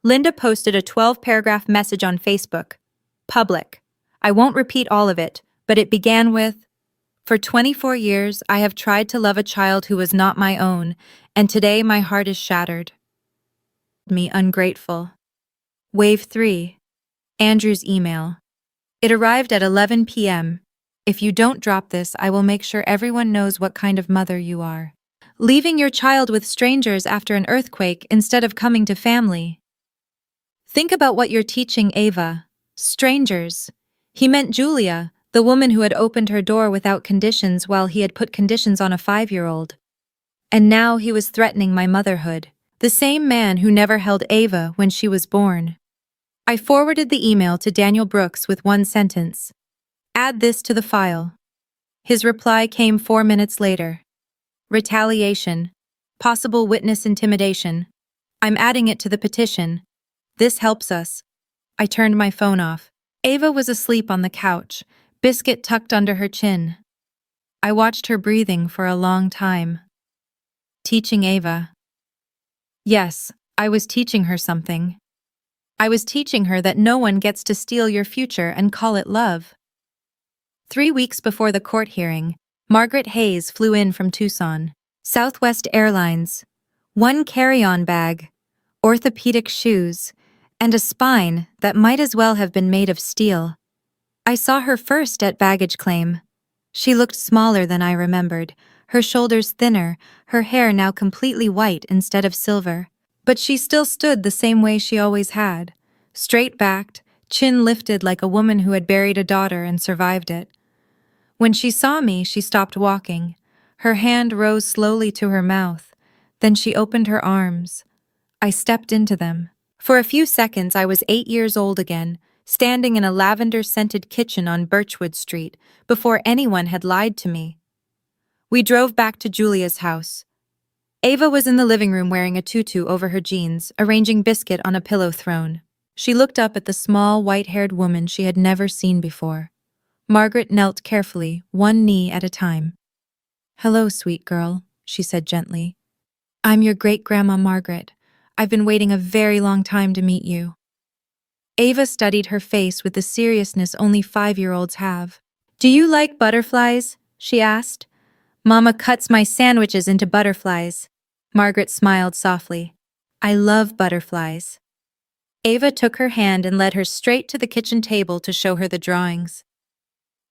Speaker 1: Linda posted a 12-paragraph message on Facebook. Public. I won't repeat all of it, but it began with, "For 24 years, I have tried to love a child who was not my own, and today my heart is shattered. Me ungrateful." Wave 3. Andrew's email. It arrived at 11 p.m. "If you don't drop this, I will make sure everyone knows what kind of mother you are. Leaving your child with strangers after an earthquake instead of coming to family. Think about what you're teaching Ava. Strangers." He meant Julia, the woman who had opened her door without conditions while he had put conditions on a 5-year-old. And now he was threatening my motherhood. The same man who never held Ava when she was born. I forwarded the email to Daniel Brooks with one sentence. "Add this to the file." His reply came 4 minutes later. "Retaliation. Possible witness intimidation. I'm adding it to the petition. This helps us." I turned my phone off. Ava was asleep on the couch, biscuit tucked under her chin. I watched her breathing for a long time. Teaching Ava. Yes, I was teaching her something. I was teaching her that no one gets to steal your future and call it love. 3 weeks before the court hearing, Margaret Hayes flew in from Tucson, Southwest Airlines. 1 carry-on bag, orthopedic shoes, and a spine that might as well have been made of steel. I saw her first at baggage claim. She looked smaller than I remembered, her shoulders thinner, her hair now completely white instead of silver. But she still stood the same way she always had, straight-backed, chin lifted like a woman who had buried a daughter and survived it. When she saw me, she stopped walking. Her hand rose slowly to her mouth. Then she opened her arms. I stepped into them. For a few seconds, I was 8 years old again, standing in a lavender-scented kitchen on Birchwood Street, before anyone had lied to me. We drove back to Julia's house. Ava was in the living room wearing a tutu over her jeans, arranging biscuit on a pillow throne. She looked up at the small, white-haired woman she had never seen before. Margaret knelt carefully, one knee at a time. "Hello, sweet girl," she said gently. "I'm your great-grandma Margaret. I've been waiting a very long time to meet you." Ava studied her face with the seriousness only 5-year-olds have. "Do you like butterflies?" she asked. "Mama cuts my sandwiches into butterflies." Margaret smiled softly. "I love butterflies." Ava took her hand and led her straight to the kitchen table to show her the drawings.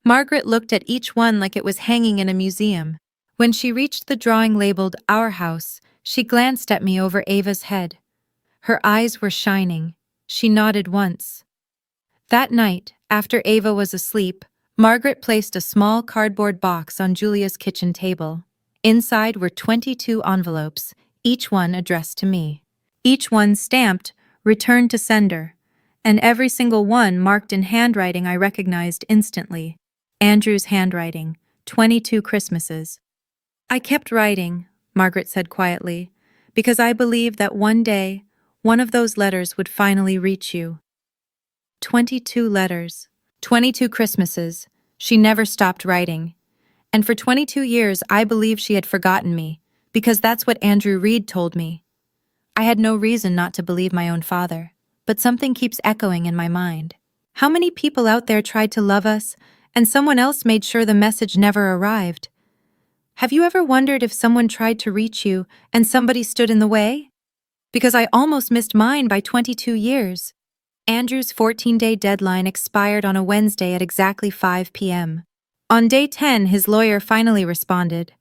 Speaker 1: Margaret looked at each one like it was hanging in a museum. When she reached the drawing labeled "Our House," she glanced at me over Ava's head. Her eyes were shining. She nodded once. That night, after Ava was asleep, Margaret placed a small cardboard box on Julia's kitchen table. Inside were 22 envelopes, each one addressed to me. Each one stamped, "Return to sender," and every single one marked in handwriting I recognized instantly. Andrew's handwriting, 22 Christmases. "I kept writing," Margaret said quietly, "because I believed that one day, one of those letters would finally reach you." 22 letters. 22 Christmases. She never stopped writing. And for 22 years, I believed she had forgotten me, because that's what Andrew Reed told me. I had no reason not to believe my own father, but something keeps echoing in my mind. How many people out there tried to love us, and someone else made sure the message never arrived? Have you ever wondered if someone tried to reach you and somebody stood in the way? Because I almost missed mine by 22 years. Andrew's 14-day deadline expired on a Wednesday at exactly 5 p.m. On day 10, his lawyer finally responded.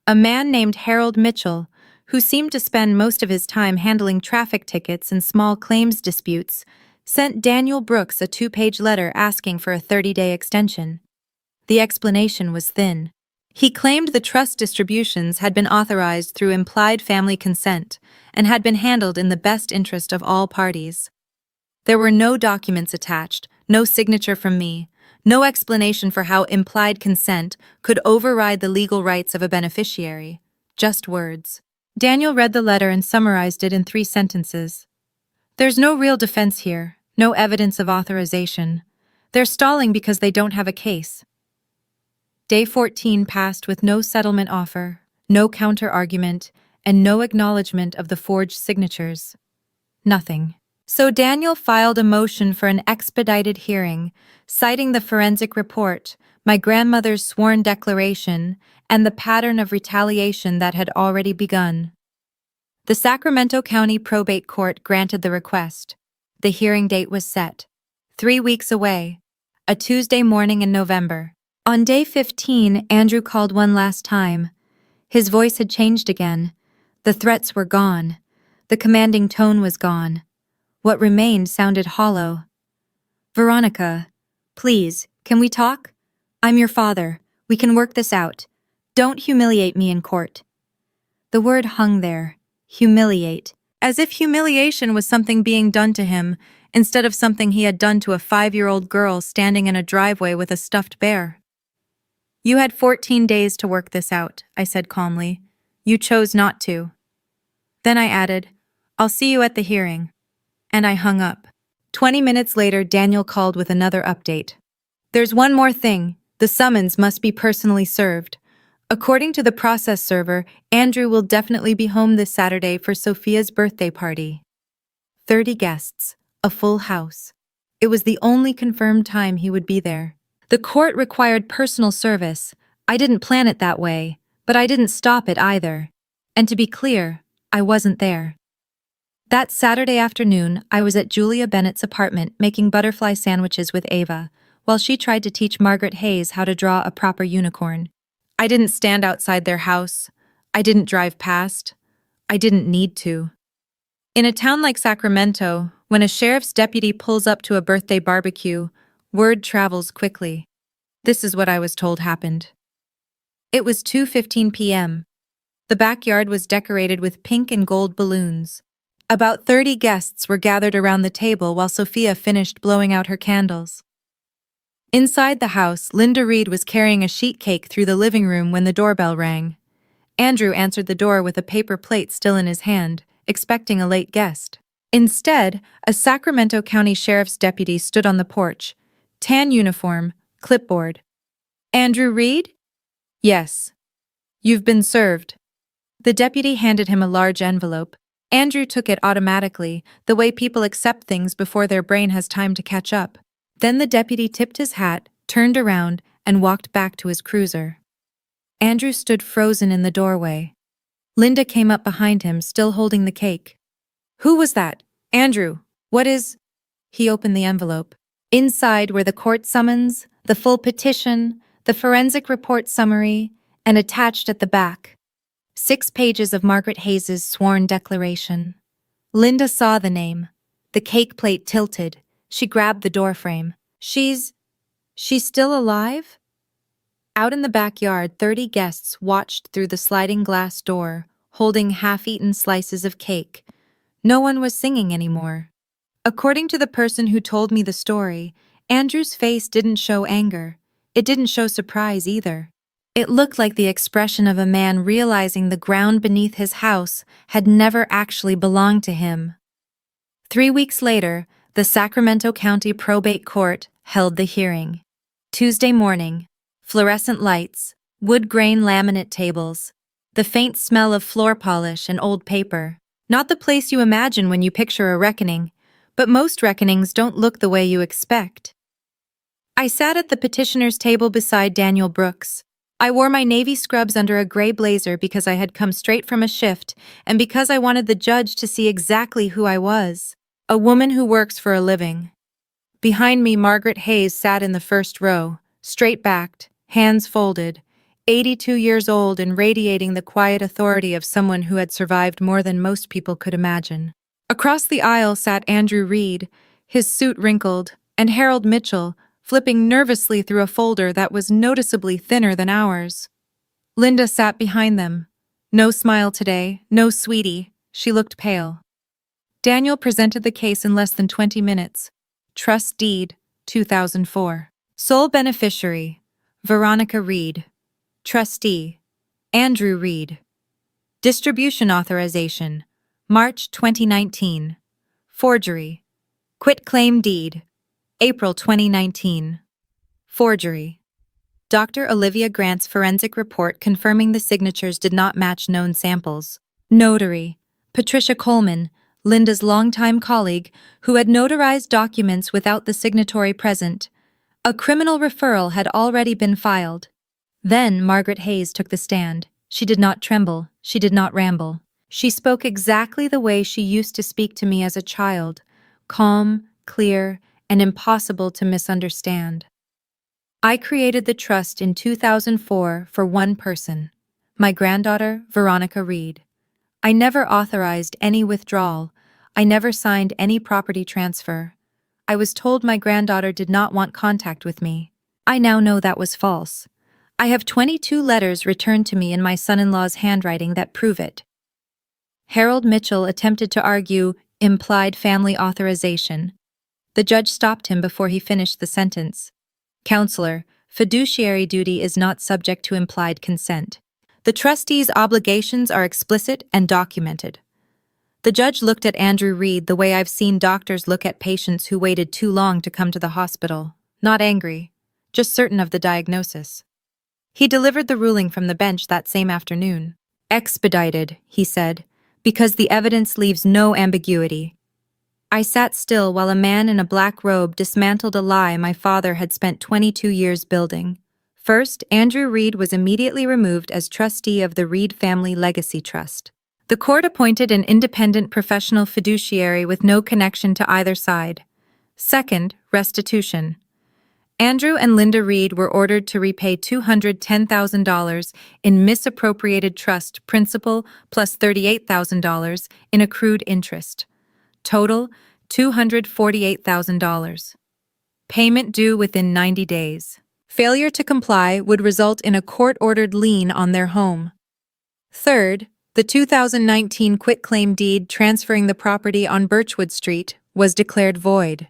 Speaker 1: A man named Harold Mitchell, who seemed to spend most of his time handling traffic tickets and small claims disputes, sent Daniel Brooks a 2-page letter asking for a 30-day extension. The explanation was thin. He claimed the trust distributions had been authorized through implied family consent and had been handled in the best interest of all parties. There were no documents attached, no signature from me, no explanation for how implied consent could override the legal rights of a beneficiary. Just words. Daniel read the letter and summarized it in 3 sentences. There's no real defense here, no evidence of authorization. They're stalling because they don't have a case. Day 14 passed with no settlement offer, no counter-argument, and no acknowledgement of the forged signatures. Nothing. So Daniel filed a motion for an expedited hearing, citing the forensic report, my grandmother's sworn declaration, and the pattern of retaliation that had already begun. The Sacramento County Probate Court granted the request. The hearing date was set. 3 weeks away, a Tuesday morning in November. On day 15, Andrew called one last time. His voice had changed again. The threats were gone. The commanding tone was gone. What remained sounded hollow. Veronica, please, can we talk? I'm your father. We can work this out. Don't humiliate me in court. The word hung there. Humiliate. As if humiliation was something being done to him, instead of something he had done to a 5-year-old girl standing in a driveway with a stuffed bear. You had 14 days to work this out, I said calmly. You chose not to. Then I added, I'll see you at the hearing. And I hung up. 20 minutes later, Daniel called with another update. There's one more thing. The summons must be personally served. According to the process server, Andrew will definitely be home this Saturday for Sophia's birthday party. 30 guests, a full house. It was the only confirmed time he would be there. The court required personal service. I didn't plan it that way, but I didn't stop it either. And to be clear, I wasn't there. That Saturday afternoon, I was at Julia Bennett's apartment making butterfly sandwiches with Ava, while she tried to teach Margaret Hayes how to draw a proper unicorn. I didn't stand outside their house. I didn't drive past. I didn't need to. In a town like Sacramento, when a sheriff's deputy pulls up to a birthday barbecue, word travels quickly. This is what I was told happened. It was 2:15 p.m. The backyard was decorated with pink and gold balloons. About 30 guests were gathered around the table while Sophia finished blowing out her candles. Inside the house, Linda Reed was carrying a sheet cake through the living room when the doorbell rang. Andrew answered the door with a paper plate still in his hand, expecting a late guest. Instead, a Sacramento County Sheriff's deputy stood on the porch. Tan uniform, clipboard. Andrew Reed? Yes. You've been served. The deputy handed him a large envelope. Andrew took it automatically, the way people accept things before their brain has time to catch up. Then the deputy tipped his hat, turned around, and walked back to his cruiser. Andrew stood frozen in the doorway. Linda came up behind him, still holding the cake. Who was that? Andrew, what is... He opened the envelope. Inside were the court summons, the full petition, the forensic report summary, and attached at the back, 6 pages of Margaret Hayes' sworn declaration. Linda saw the name. The cake plate tilted. She grabbed the doorframe. She's still alive? Out in the backyard, 30 guests watched through the sliding glass door, holding half-eaten slices of cake. No one was singing anymore. According to the person who told me the story, Andrew's face didn't show anger. It didn't show surprise either. It looked like the expression of a man realizing the ground beneath his house had never actually belonged to him. 3 weeks later, the Sacramento County Probate Court held the hearing. Tuesday morning, fluorescent lights, wood grain laminate tables, the faint smell of floor polish and old paper. Not the place you imagine when you picture a reckoning, but most reckonings don't look the way you expect. I sat at the petitioner's table beside Daniel Brooks. I wore my navy scrubs under a gray blazer because I had come straight from a shift and because I wanted the judge to see exactly who I was, a woman who works for a living. Behind me, Margaret Hayes sat in the first row, straight-backed, hands folded, 82 years old and radiating the quiet authority of someone who had survived more than most people could imagine. Across the aisle sat Andrew Reed, his suit wrinkled, and Harold Mitchell, flipping nervously through a folder that was noticeably thinner than ours. Linda sat behind them. No smile today, no sweetie. She looked pale. Daniel presented the case in less than 20 minutes. Trust deed, 2004. Sole beneficiary, Veronica Reed. Trustee, Andrew Reed. Distribution authorization, March 2019. Forgery. Quit claim deed, April 2019. Forgery. Dr. Olivia Grant's forensic report confirming the signatures did not match known samples. Notary. Patricia Coleman, Linda's longtime colleague, who had notarized documents without the signatory present. A criminal referral had already been filed. Then Margaret Hayes took the stand. She did not tremble, she did not ramble. She spoke exactly the way she used to speak to me as a child, calm, clear, and impossible to misunderstand. I created the trust in 2004 for one person, my granddaughter, Veronica Reed. I never authorized any withdrawal. I never signed any property transfer. I was told my granddaughter did not want contact with me. I now know that was false. I have 22 letters returned to me in my son-in-law's handwriting that prove it. Harold Mitchell attempted to argue implied family authorization. The judge stopped him before he finished the sentence. Counselor, fiduciary duty is not subject to implied consent. The trustee's obligations are explicit and documented. The judge looked at Andrew Reed the way I've seen doctors look at patients who waited too long to come to the hospital. Not angry, just certain of the diagnosis. He delivered the ruling from the bench that same afternoon. Expedited, he said, because the evidence leaves no ambiguity. I sat still while a man in a black robe dismantled a lie my father had spent 22 years building. First, Andrew Reed was immediately removed as trustee of the Reed Family Legacy Trust. The court appointed an independent professional fiduciary with no connection to either side. Second, restitution. Andrew and Linda Reed were ordered to repay $210,000 in misappropriated trust principal plus $38,000 in accrued interest. Total, $248,000. Payment due within 90 days. Failure to comply would result in a court-ordered lien on their home. Third, the 2019 quitclaim deed transferring the property on Birchwood Street was declared void.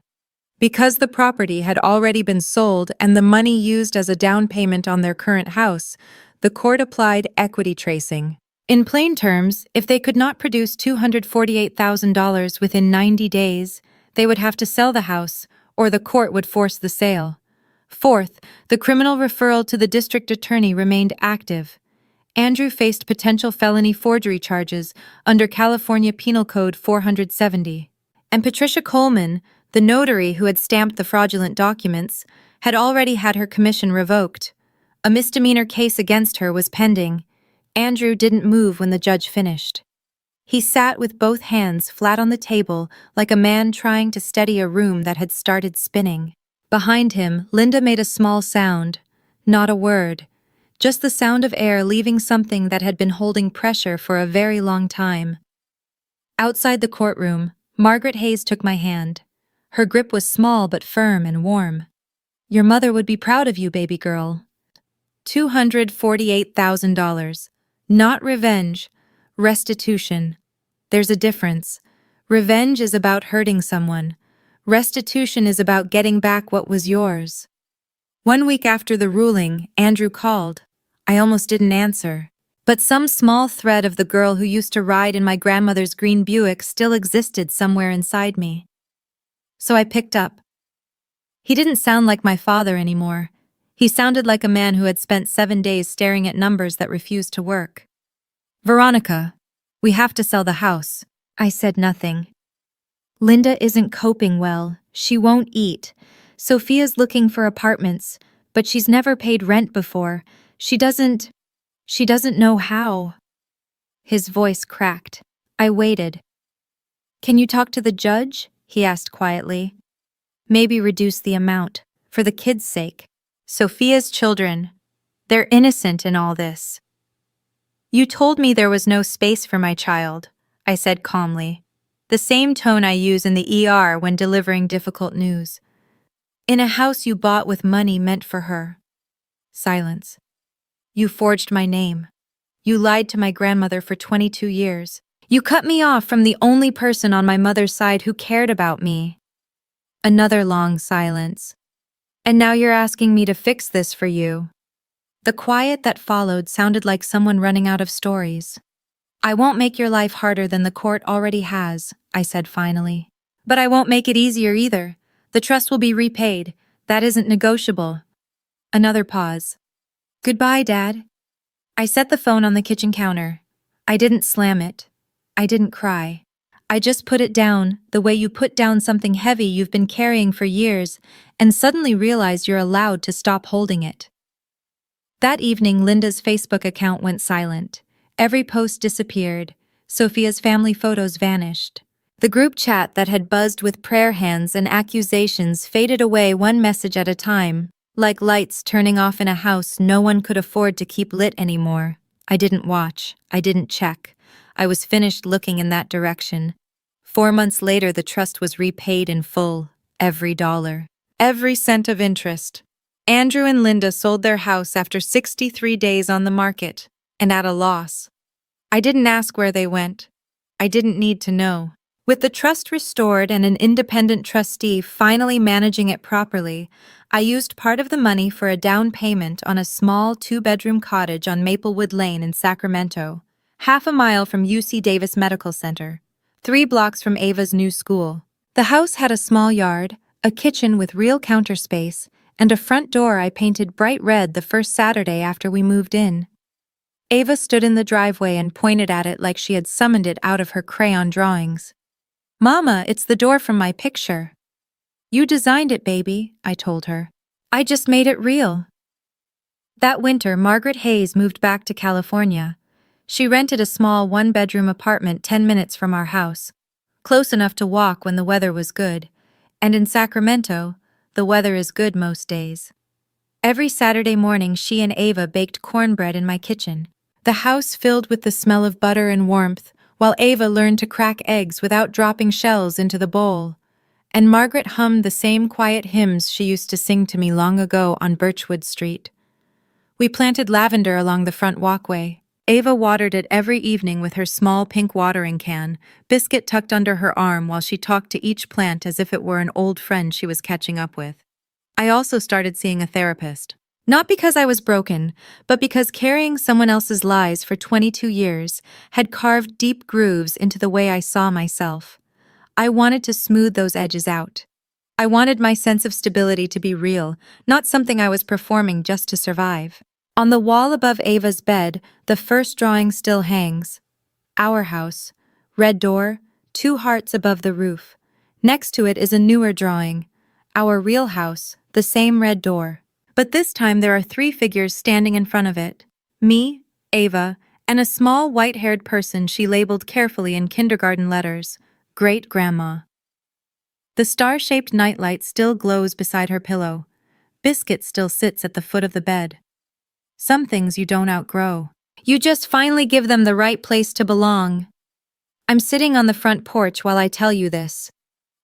Speaker 1: Because the property had already been sold and the money used as a down payment on their current house, the court applied equity tracing. In plain terms, if they could not produce $248,000 within 90 days, they would have to sell the house, or the court would force the sale. Fourth, the criminal referral to the district attorney remained active. Andrew faced potential felony forgery charges under California Penal Code 470. And Patricia Coleman, the notary who had stamped the fraudulent documents, had already had her commission revoked. A misdemeanor case against her was pending. Andrew didn't move when the judge finished. He sat with both hands flat on the table like a man trying to steady a room that had started spinning. Behind him, Linda made a small sound. Not a word. Just the sound of air leaving something that had been holding pressure for a very long time. Outside the courtroom, Margaret Hayes took my hand. Her grip was small but firm and warm. Your mother would be proud of you, baby girl. $248,000. Not revenge. Restitution. There's a difference. Revenge is about hurting someone. Restitution is about getting back what was yours. 1 week after the ruling, Andrew called. I almost didn't answer. But some small thread of the girl who used to ride in my grandmother's green Buick still existed somewhere inside me. So I picked up. He didn't sound like my father anymore. He sounded like a man who had spent 7 days staring at numbers that refused to work. Veronica, we have to sell the house. I said nothing. Linda isn't coping well. She won't eat. Sophia's looking for apartments, but she's never paid rent before. She doesn't know how. His voice cracked. I waited. Can you talk to the judge? He asked quietly. Maybe reduce the amount, for the kids' sake. Sophia's children. They're innocent in all this. You told me there was no space for my child, I said calmly, the same tone I use in the ER when delivering difficult news. In a house you bought with money meant for her. Silence. You forged my name. You lied to my grandmother for 22 years. You cut me off from the only person on my mother's side who cared about me. Another long silence. And now you're asking me to fix this for you. The quiet that followed sounded like someone running out of stories. I won't make your life harder than the court already has, I said finally. But I won't make it easier either. The trust will be repaid. That isn't negotiable. Another pause. Goodbye, Dad. I set the phone on the kitchen counter. I didn't slam it. I didn't cry. I just put it down, the way you put down something heavy you've been carrying for years, and suddenly realize you're allowed to stop holding it. That evening, Linda's Facebook account went silent. Every post disappeared. Sophia's family photos vanished. The group chat that had buzzed with prayer hands and accusations faded away one message at a time, like lights turning off in a house no one could afford to keep lit anymore. I didn't watch. I didn't check. I was finished looking in that direction. 4 months later, the trust was repaid in full. Every dollar. Every cent of interest. Andrew and Linda sold their house after 63 days on the market, and at a loss. I didn't ask where they went. I didn't need to know. With the trust restored and an independent trustee finally managing it properly, I used part of the money for a down payment on a small 2-bedroom cottage on Maplewood Lane in Sacramento, half a mile from UC Davis Medical Center, 3 blocks from Ava's new school. The house had a small yard, a kitchen with real counter space, and a front door I painted bright red the first Saturday after we moved in. Ava stood in the driveway and pointed at it like she had summoned it out of her crayon drawings. Mama, it's the door from my picture. You designed it, baby, I told her. I just made it real. That winter, Margaret Hayes moved back to California. She rented a small 1-bedroom apartment 10 minutes from our house, close enough to walk when the weather was good, and in Sacramento, the weather is good most days. Every Saturday morning, she and Ava baked cornbread in my kitchen, the house filled with the smell of butter and warmth, while Ava learned to crack eggs without dropping shells into the bowl. And Margaret hummed the same quiet hymns she used to sing to me long ago on Birchwood Street. We planted lavender along the front walkway. Ava watered it every evening with her small pink watering can, Biscuit tucked under her arm while she talked to each plant as if it were an old friend she was catching up with. I also started seeing a therapist. Not because I was broken, but because carrying someone else's lies for 22 years had carved deep grooves into the way I saw myself. I wanted to smooth those edges out. I wanted my sense of stability to be real, not something I was performing just to survive. On the wall above Ava's bed, the first drawing still hangs. Our house. Red door, 2 hearts above the roof. Next to it is a newer drawing. Our real house, the same red door. But this time there are 3 figures standing in front of it. Me, Ava, and a small white-haired person she labeled carefully in kindergarten letters, Great-Grandma. The star-shaped nightlight still glows beside her pillow. Biscuit still sits at the foot of the bed. Some things you don't outgrow. You just finally give them the right place to belong. I'm sitting on the front porch while I tell you this.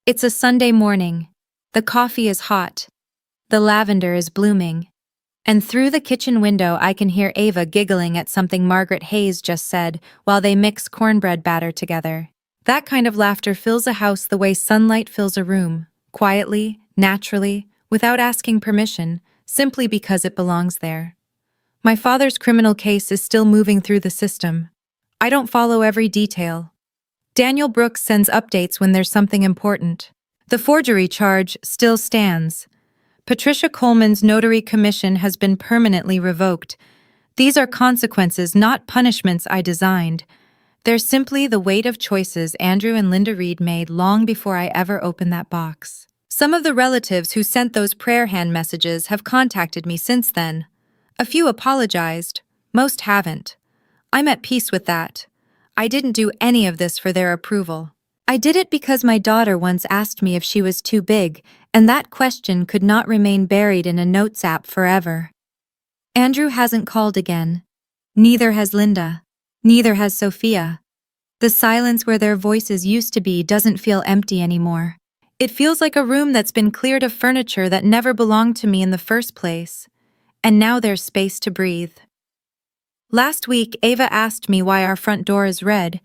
Speaker 1: It's a Sunday morning. The coffee is hot. The lavender is blooming. And through the kitchen window I can hear Ava giggling at something Margaret Hayes just said while they mix cornbread batter together. That kind of laughter fills a house the way sunlight fills a room, quietly, naturally, without asking permission, simply because it belongs there. My father's criminal case is still moving through the system. I don't follow every detail. Daniel Brooks sends updates when there's something important. The forgery charge still stands. Patricia Coleman's notary commission has been permanently revoked. These are consequences, not punishments I designed. They're simply the weight of choices Andrew and Linda Reed made long before I ever opened that box. Some of the relatives who sent those prayer hand messages have contacted me since then. A few apologized, most haven't. I'm at peace with that. I didn't do any of this for their approval. I did it because my daughter once asked me if she was too big, and that question could not remain buried in a notes app forever. Andrew hasn't called again. Neither has Linda. Neither has Sophia. The silence where their voices used to be doesn't feel empty anymore. It feels like a room that's been cleared of furniture that never belonged to me in the first place. And now there's space to breathe. Last week, Ava asked me why our front door is red.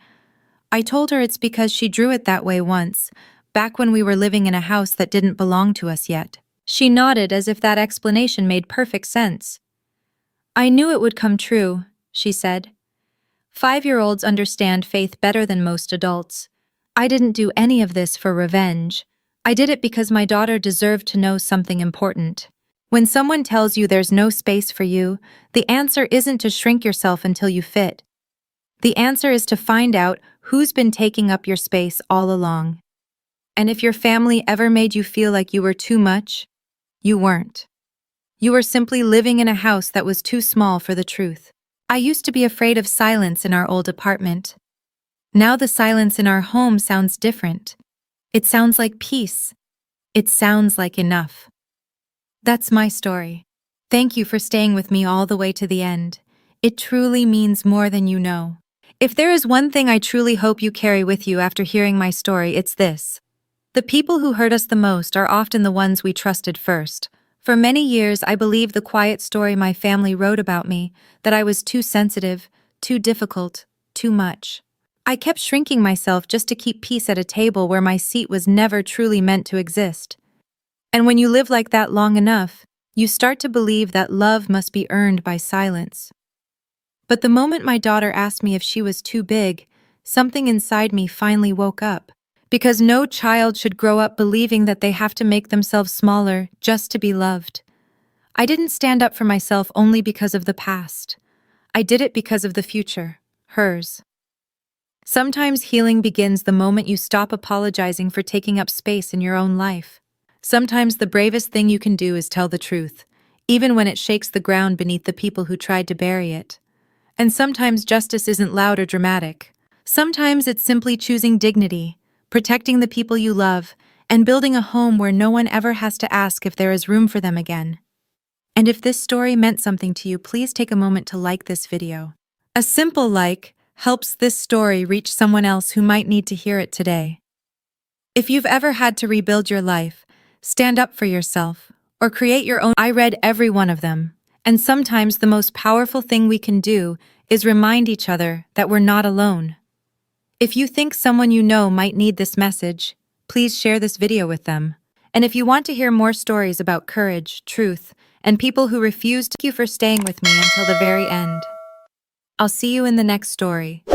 Speaker 1: I told her it's because she drew it that way once, back when we were living in a house that didn't belong to us yet. She nodded as if that explanation made perfect sense. I knew it would come true, she said. 5-year-olds understand faith better than most adults. I didn't do any of this for revenge. I did it because my daughter deserved to know something important. When someone tells you there's no space for you, the answer isn't to shrink yourself until you fit. The answer is to find out who's been taking up your space all along. And if your family ever made you feel like you were too much, you weren't. You were simply living in a house that was too small for the truth. I used to be afraid of silence in our old apartment. Now the silence in our home sounds different. It sounds like peace. It sounds like enough. That's my story. Thank you for staying with me all the way to the end. It truly means more than you know. If there is one thing I truly hope you carry with you after hearing my story, it's this. The people who hurt us the most are often the ones we trusted first. For many years, I believed the quiet story my family wrote about me, that I was too sensitive, too difficult, too much. I kept shrinking myself just to keep peace at a table where my seat was never truly meant to exist. And when you live like that long enough, you start to believe that love must be earned by silence. But the moment my daughter asked me if she was too big, something inside me finally woke up. Because no child should grow up believing that they have to make themselves smaller just to be loved. I didn't stand up for myself only because of the past. I did it because of the future, hers. Sometimes healing begins the moment you stop apologizing for taking up space in your own life. Sometimes the bravest thing you can do is tell the truth, even when it shakes the ground beneath the people who tried to bury it. And sometimes justice isn't loud or dramatic. Sometimes it's simply choosing dignity, protecting the people you love, and building a home where no one ever has to ask if there is room for them again. And if this story meant something to you, please take a moment to like this video. A simple like helps this story reach someone else who might need to hear it today. If you've ever had to rebuild your life, stand up for yourself, or create your own, I read every one of them. And sometimes the most powerful thing we can do is remind each other that we're not alone. If you think someone you know might need this message, please share this video with them. And if you want to hear more stories about courage, truth, and people who refuse to, thank you for staying with me until the very end. I'll see you in the next story.